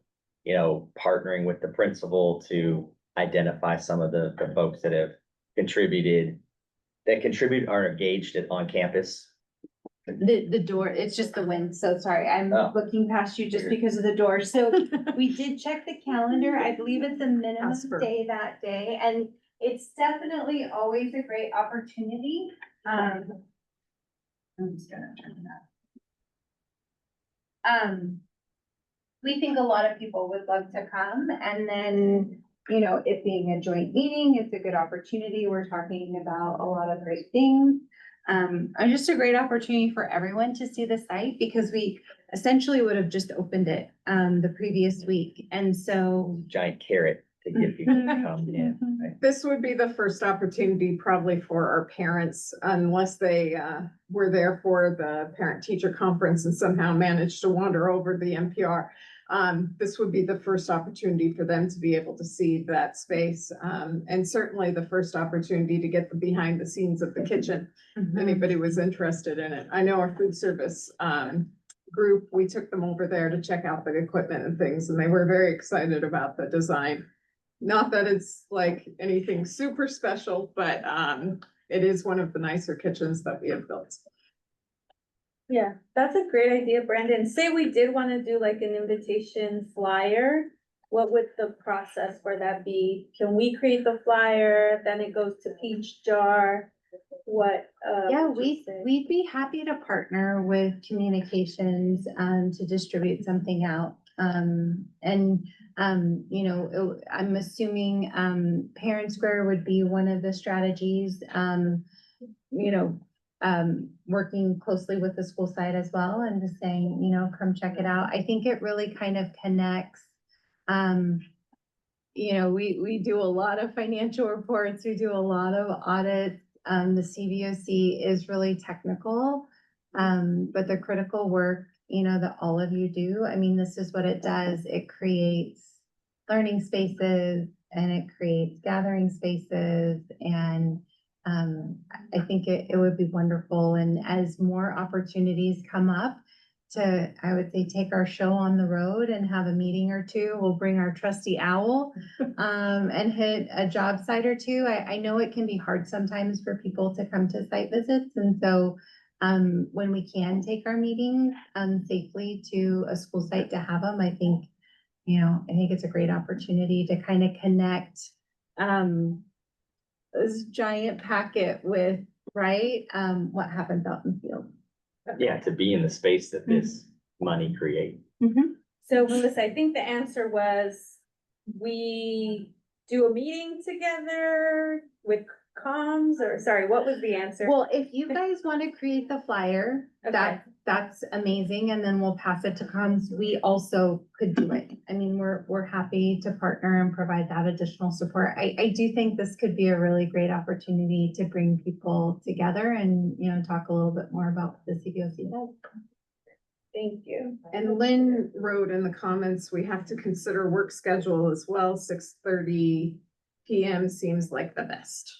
you know, partnering with the principal to identify some of the folks that have contributed, are engaged on campus? The door, it's just the wind, so sorry, I'm Oh. looking past you just because of the door, so we did check the calendar, I believe it's a minimum Casper. day that day, and it's definitely always a great opportunity, I'm just gonna turn it up. We think a lot of people would love to come, and then, you know, it being a joint meeting, it's a good opportunity, we're talking about a lot of great things. And just a great opportunity for everyone to see the site, because we essentially would have just opened it, the previous week, and so. Giant carrot to get people to come in. right? This would be the first opportunity probably for our parents, unless they were there for the parent-teacher conference and somehow managed to wander over the NPR. This would be the first opportunity for them to be able to see that space. And certainly the first opportunity to get the behind the scenes of the kitchen, if anybody was interested in it. I know our food service group, we took them over there to check out the equipment and things, and they were very excited about the design. Not that it's like anything super special, but it is one of the nicer kitchens that we have built. Yeah, that's a great idea, Brandon. Say we did want to do like an invitation flyer. What would the process for that be? Can we create the flyer, then it goes to Peach Jar? What? Yeah, would you say? we'd be happy to partner with communications, to distribute something out. You know, I'm assuming, Parent Square would be one of the strategies, you know, working closely with the school site as well, and just saying, you know, come check it out. I think it really kind of connects. You know, we do a lot of financial reports, we do a lot of audits. The CBOC is really technical, but the critical work, you know, that all of you do, I mean, this is what it does. It creates learning spaces, and it creates gathering spaces, and I think it would be wonderful. And as more opportunities come up to, I would say, take our show on the road and have a meeting or two, we'll bring our trusty owl and hit a job site or two. I know it can be hard sometimes for people to come to site visits. And so when we can take our meetings safely to a school site to have them, I think, you know, I think it's a great opportunity to kind of connect this giant packet with, right, what happens out in the field. Yeah, to be in the space that this money creates. So Melissa, I think the answer was, we do a meeting together with comms, or sorry, what was the answer? Well, if you guys want to create the flyer, Okay. that's amazing, and then we'll pass it to comms. We also could do it. I mean, we're happy to partner and provide that additional support. I do think this could be a really great opportunity to bring people together and, you know, talk a little bit more about what the CBOC does. Thank you. And Lynn wrote in the comments, we have to consider work schedule as well. 6:30 PM seems like the best.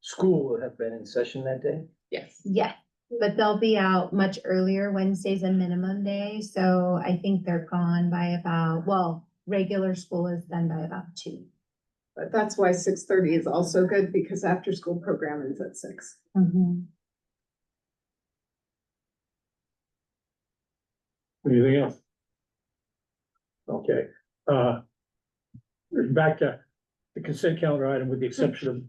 School will have been in session that day? Yes. Yes, but they'll be out much earlier. Wednesday's a minimum day, so I think they're gone by about, well, regular school is done by about 2. But that's why 6:30 is also good, because after school program is at 6. Anything else? Okay, back to the consent calendar item with the exception of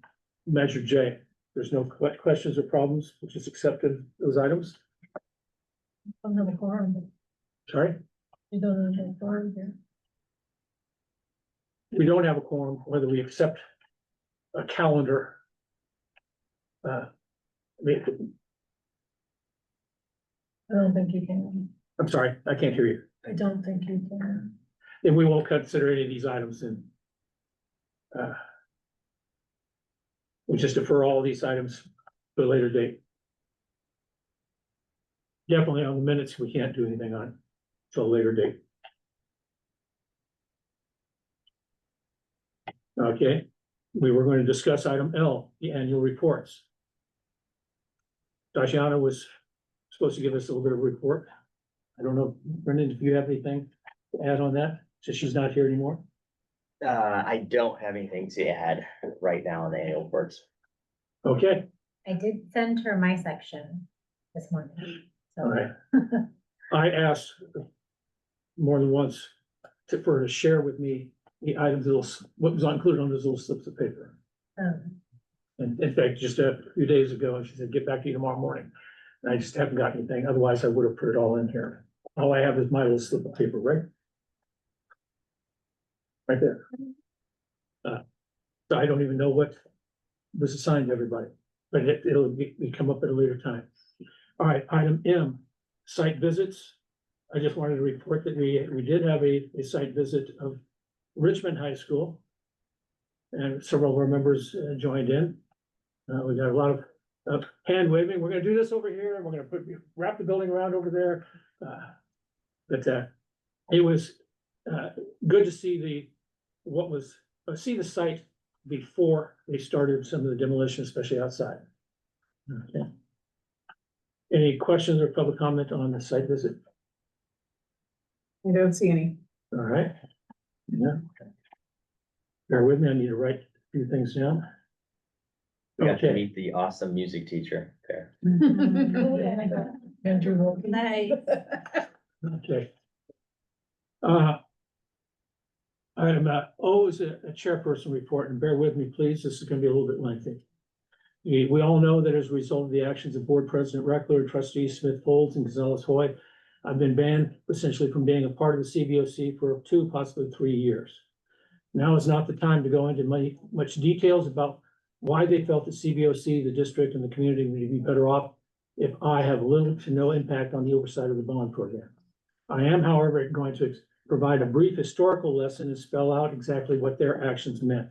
measure J. There's no questions or problems, which is accepted those items. Another quorum. Sorry? You don't have a farm here. We don't have a quorum, whether we accept a calendar. I mean, I don't think you can. I'm sorry, I can't hear you. I don't think you can. And we won't consider any of these items in. We'll just defer all of these items to a later date. Definitely on the minutes, we can't do anything on till a later date. Okay, we were going to discuss item L, the annual reports. Tatiana was supposed to give us a little bit of report. I don't know, Brendan, if you have anything to add on that, since she's not here anymore? I don't have anything to add right now on the annual reports. Okay, I did send her my section this morning. all right. I asked more than once for her to share with me the items, what was included on those little slips of paper. And in fact, just a few days ago, she said, get back to you tomorrow morning. And I just haven't got anything. Otherwise, I would have put it all in here. All I have is my little slip of paper, right? Right there. So I don't even know what was assigned to everybody, but it'll come up at a later time. All right, item M, site visits. I just wanted to report that we did have a site visit of Richmond High School. And several of our members joined in. We got a lot of hand waving. We're gonna do this over here. We're gonna wrap the building around over there. But it was good to see see the site before they started some of the demolition, especially outside. Okay. Any questions or public comment on the site visit? I don't see any. All right. Yeah. Bear with me, I need to write a few things down. We got to Okay. meet the awesome music teacher there. Andrew Wilkie. Nice. Okay. Item O is a chairperson report, and bear with me, please, this is gonna be a little bit lengthy. We all know that as a result of the actions of Board President Reckler, Trustees Smith Folds and Gonzalez Hoy, I've been banned essentially from being a part of the CBOC for 2, possibly 3 years. Now is not the time to go into much details about why they felt the CBOC, the district, and the community would be better off if I have little to no impact on the oversight of the bond program. I am, however, going to provide a brief historical lesson and spell out exactly what their actions meant.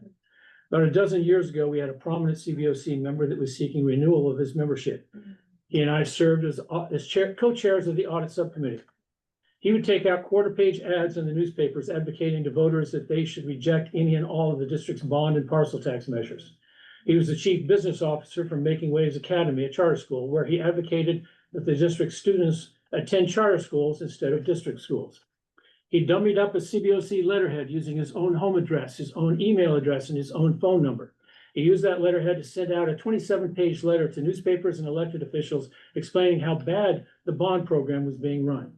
About a dozen years ago, we had a prominent CBOC member that was seeking renewal of his membership. He and I served as co-chairs of the audit subcommittee. He would take out quarter-page ads in the newspapers advocating to voters that they should reject any and all of the district's bond and parcel tax measures. He was the chief business officer for Making Waves Academy, a charter school, where he advocated that the district's students attend charter schools instead of district schools. He dummied up a CBOC letterhead using his own home address, his own email address, and his own phone number. He used that letterhead to send out a 27-page letter to newspapers and elected officials explaining how bad the bond program was being run.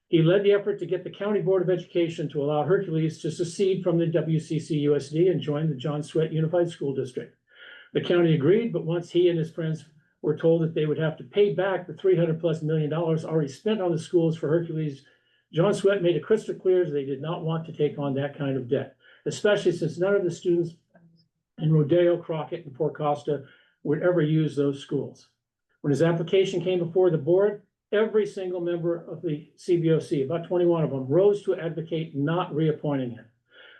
He led the effort to get the County Board of Education to allow Hercules to secede from the WCC-USD and join the John Swett Unified School District. The county agreed, but once he and his friends were told that they would have to pay back the $300+ million already spent on the schools for Hercules, John Swett made it crystal clear that they did not want to take on that kind of debt, especially since none of the students in Rodeo, Crockett, and Port Costa would ever use those schools. When his application came before the board, every single member of the CBOC, about 21 of them, rose to advocate not reappointing him.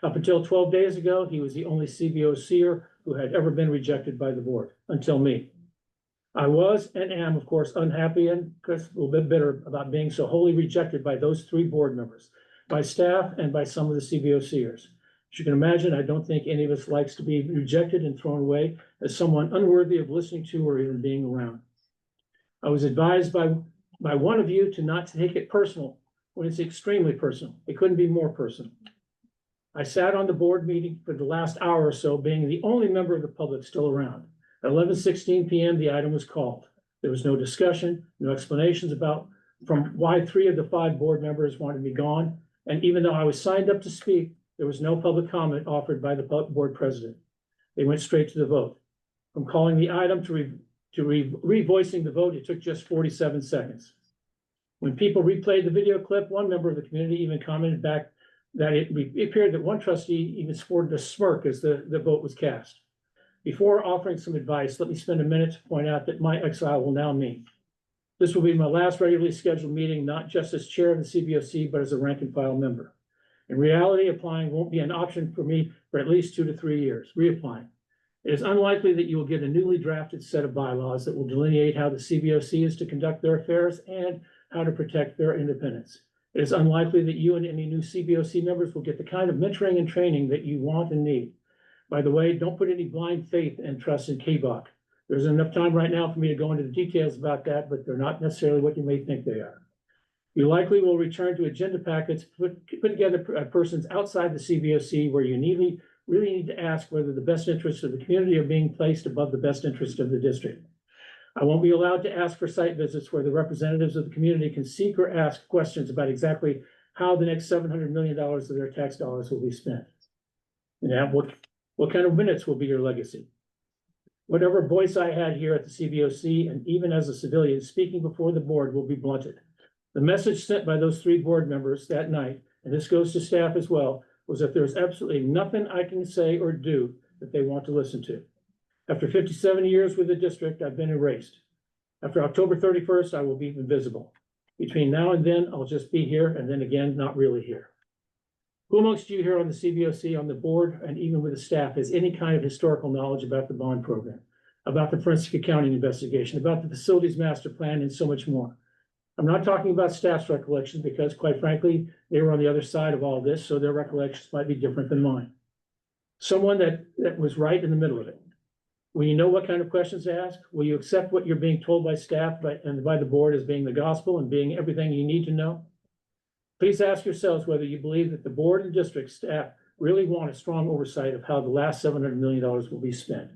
Up until 12 days ago, he was the only CBOCer who had ever been rejected by the board, until me. I was and am, of course, unhappy and a little bit bitter about being so wholly rejected by those 3 board members, by staff, and by some of the CBOCers. As you can imagine, I don't think any of us likes to be rejected and thrown away as someone unworthy of listening to or even being around. I was advised by one of you to not take it personal when it's extremely personal. It couldn't be more personal. I sat on the board meeting for the last hour or so, being the only member of the public still around. At 11:16 p.m., the item was called. There was no discussion, no explanations from why 3 of the 5 board members wanted me gone. And even though I was signed up to speak, there was no public comment offered by the board president. They went straight to the vote. From calling the item to revoicing the vote, it took just 47 seconds. When people replayed the video clip, one member of the community even commented back that it appeared that one trustee even sported a smirk as the vote was cast. Before offering some advice, let me spend a minute to point out that my exile will now mean this will be my last regularly scheduled meeting, not just as chair of the CBOC, but as a rank and file member. In reality, applying won't be an option for me for at least 2 to 3 years, reapplying. It is unlikely that you will get a newly drafted set of bylaws that will delineate how the CBOC is to conduct their affairs and how to protect their independence. It is unlikely that you and any new CBOC members will get the kind of mentoring and training that you want and need. By the way, don't put any blind faith and trust in KBOC. There's enough time right now for me to go into the details about that, but they're not necessarily what you may think they are. You likely will return to agenda packets put together persons outside the CBOC where you really need to ask whether the best interests of the community are being placed above the best interest of the district. I won't be allowed to ask for site visits where the representatives of the community can seek or ask questions about exactly how the next $700 million of their tax dollars will be spent. And what kind of minutes will be your legacy? Whatever voice I had here at the CBOC, and even as a civilian speaking before the board, will be blunted. The message sent by those 3 board members that night, and this goes to staff as well, was that there's absolutely nothing I can say or do that they want to listen to. After 57 years with the district, I've been erased. After October 31st, I will be invisible. Between now and then, I'll just be here, and then again, not really here. Who amongst you here on the CBOC, on the board, and even with the staff has any kind of historical knowledge about the bond program, about the forensic accounting investigation, about the facilities master plan, and so much more? I'm not talking about staff's recollection because, quite frankly, they were on the other side of all this, so their recollections might be different than mine. Someone that was right in the middle of it. Will you know what kind of questions to ask? Will you accept what you're being told by staff and by the board as being the gospel and being everything you need to know? Please ask yourselves whether you believe that the board and district staff really want a strong oversight of how the last $700 million will be spent.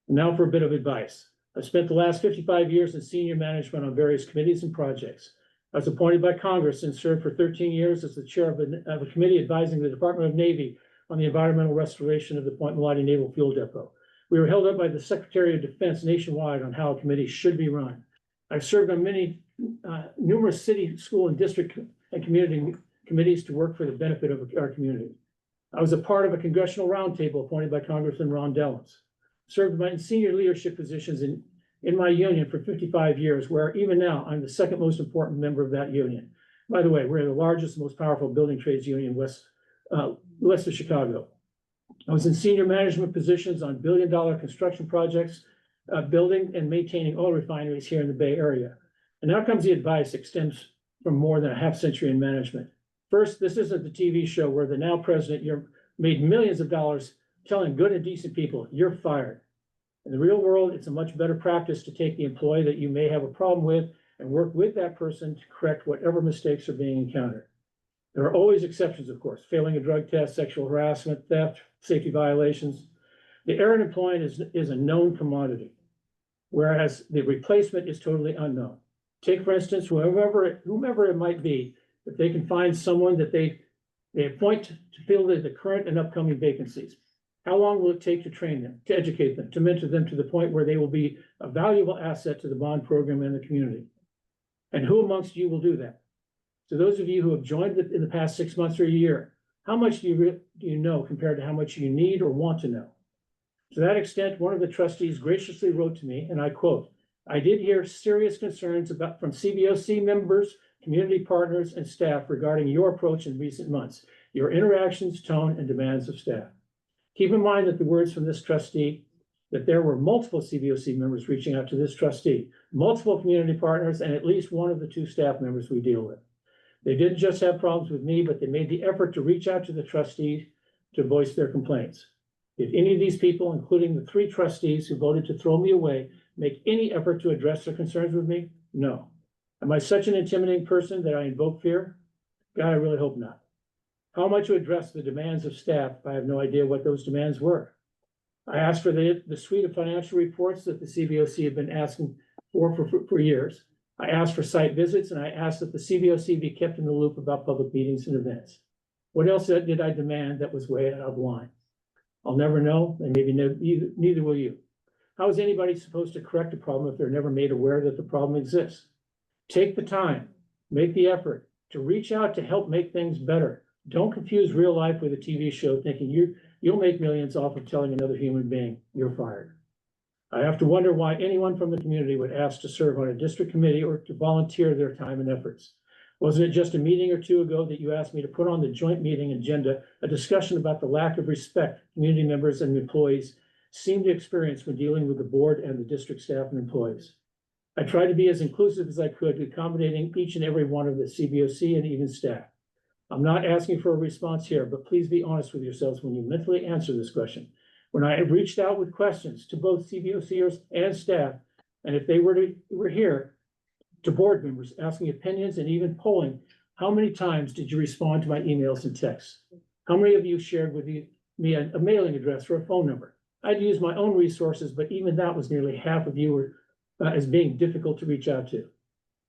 And now for a bit of advice. I've spent the last 55 years in senior management on various committees and projects. I was appointed by Congress and served for 13 years as the chair of a committee advising the Department of Navy on the environmental restoration of the Point Mullady Naval Fuel Depot. We were held up by the Secretary of Defense nationwide on how a committee should be run. I've served on numerous city, school, and district and community committees to work for the benefit of our community. I was a part of a congressional roundtable appointed by Congressman Ron Dellums. Served in senior leadership positions in my union for 55 years, where even now I'm the second most important member of that union. By the way, we're the largest, most powerful building trades union west of Chicago. I was in senior management positions on billion-dollar construction projects, building and maintaining oil refineries here in the Bay Area. And now comes the advice that extends from more than a half century in management. First, this isn't the TV show where the now president made millions of dollars telling good and decent people, you're fired. In the real world, it's a much better practice to take the employee that you may have a problem with and work with that person to correct whatever mistakes are being encountered. There are always exceptions, of course, failing a drug test, sexual harassment, theft, safety violations. The errant employee is a known commodity, whereas the replacement is totally unknown. Take, for instance, whomever it might be, if they can find someone that they appoint to fill the current and upcoming vacancies. How long will it take to train them, to educate them, to mentor them to the point where they will be a valuable asset to the bond program and the community? And who amongst you will do that? To those of you who have joined in the past 6 months or a year, how much do you know compared to how much you need or want to know? To that extent, one of the trustees graciously wrote to me, and I quote, "I did hear serious concerns from CBOC members, community partners, and staff regarding your approach in recent months, your interactions, tone, and demands of staff." Keep in mind that the words from this trustee, that there were multiple CBOC members reaching out to this trustee, multiple community partners, and at least one of the 2 staff members we deal with. They didn't just have problems with me, but they made the effort to reach out to the trustee to voice their complaints. Did any of these people, including the 3 trustees who voted to throw me away, make any effort to address their concerns with me? No. Am I such an intimidating person that I invoke fear? God, I really hope not. How am I to address the demands of staff if I have no idea what those demands were? I asked for the suite of financial reports that the CBOC had been asking for years. I asked for site visits, and I asked that the CBOC be kept in the loop about public meetings and events. What else did I demand that was way out of line? I'll never know, and maybe neither will you. How is anybody supposed to correct a problem if they're never made aware that the problem exists? Take the time, make the effort to reach out to help make things better. Don't confuse real life with a TV show thinking you'll make millions off of telling another human being you're fired. I have to wonder why anyone from the community would ask to serve on a district committee or to volunteer their time and efforts. Wasn't it just a meeting or two ago that you asked me to put on the joint meeting agenda a discussion about the lack of respect community members and employees seem to experience when dealing with the board and the district staff and employees? I tried to be as inclusive as I could, accommodating each and every one of the CBOC and even staff. I'm not asking for a response here, but please be honest with yourselves when you mentally answer this question. When I have reached out with questions to both CBOCers and staff, and if they were here, to board members asking opinions and even polling, how many times did you respond to my emails and texts? How many of you shared with me a mailing address or a phone number? I'd use my own resources, but even that was nearly half of you were as being difficult to reach out to.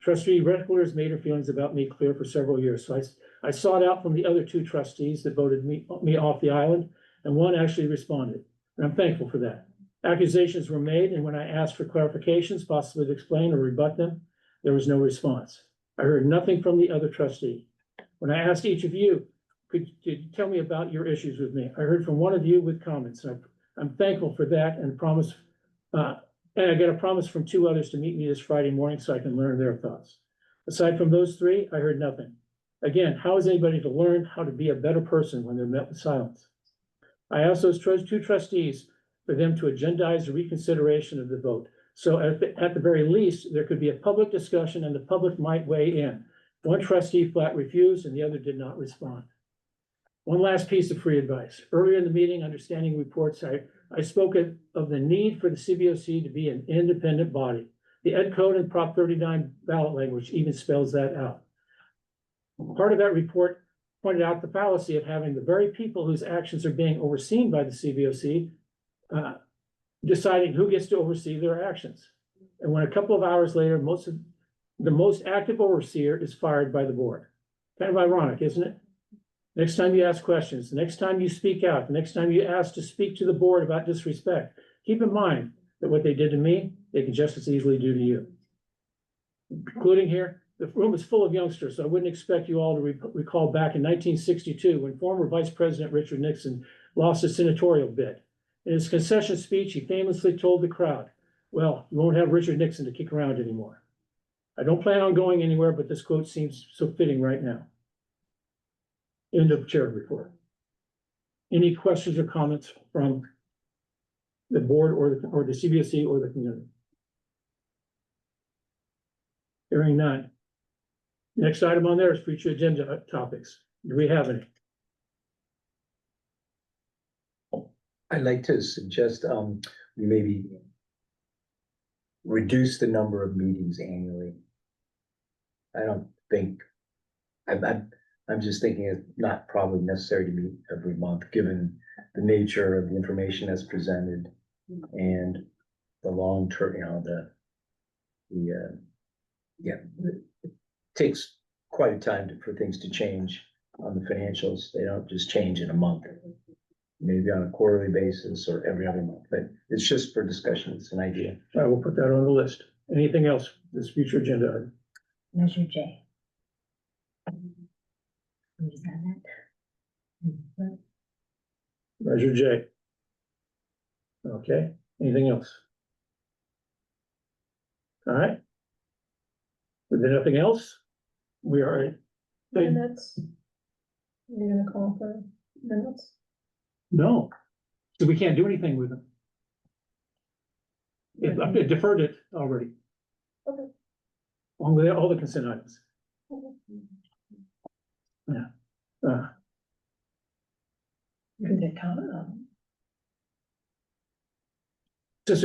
Trustee Reckler has made her feelings about me clear for several years, so I sought out from the other two trustees that voted me off the island, and one actually responded, and I'm thankful for that. Accusations were made, and when I asked for clarifications, possibly to explain or rebut them, there was no response. I heard nothing from the other trustee. When I asked each of you, could you tell me about your issues with me? I heard from one of you with comments. I'm thankful for that and promise, and I got a promise from two others to meet me this Friday morning so I can learn their thoughts. Aside from those three, I heard nothing. Again, how is anybody to learn how to be a better person when they're met with silence? I asked those two trustees for them to agendize a reconsideration of the vote. So at the very least, there could be a public discussion and the public might weigh in. One trustee flat refused and the other did not respond. One last piece of free advice. Earlier in the meeting, understanding reports, I spoke of the need for the CBOC to be an independent body. The Ed Code and Prop 39 ballot language even spells that out. Part of that report pointed out the fallacy of having the very people whose actions are being overseen by the CBOC deciding who gets to oversee their actions. And when a couple of hours later, the most active overseer is fired by the board. Kind of ironic, isn't it? Next time you ask questions, the next time you speak out, the next time you ask to speak to the board about disrespect, keep in mind that what they did to me, they can just as easily do to you. Including here, the room is full of youngsters, so I wouldn't expect you all to recall back in 1962 when former Vice President Richard Nixon lost his senatorial bid. In his concession speech, he famously told the crowd, well, you won't have Richard Nixon to kick around anymore. I don't plan on going anywhere, but this quote seems so fitting right now. End of chair report. Any questions or comments from the board or the CBOC or the community? Hearing none. Next item on there is future agenda topics. Do we have any? I'd like to suggest, we maybe reduce the number of meetings annually. I don't think, I'm just thinking it's not probably necessary to meet every month, given the nature of the information that's presented and the long term, it takes quite a time for things to change on the financials. They don't just change in a month. Maybe on a quarterly basis or every other month, but it's just for discussion. It's an idea. I will put that on the list. Anything else, this future agenda item? Measure J. Is that it? Measure J. Okay, anything else? All right. If there's nothing else, we are. Minutes. You're gonna call for minutes? No, so we can't do anything with them. I deferred it already. Okay. Along with all the consent items. Yeah. You can take comment on them. Just,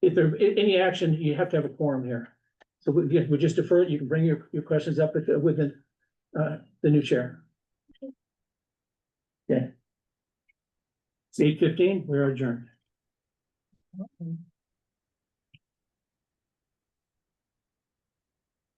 if there, any action, you have to have a quorum here. So we just defer it. You can bring your questions up with the new chair. Okay. It's 8:15, we are adjourned.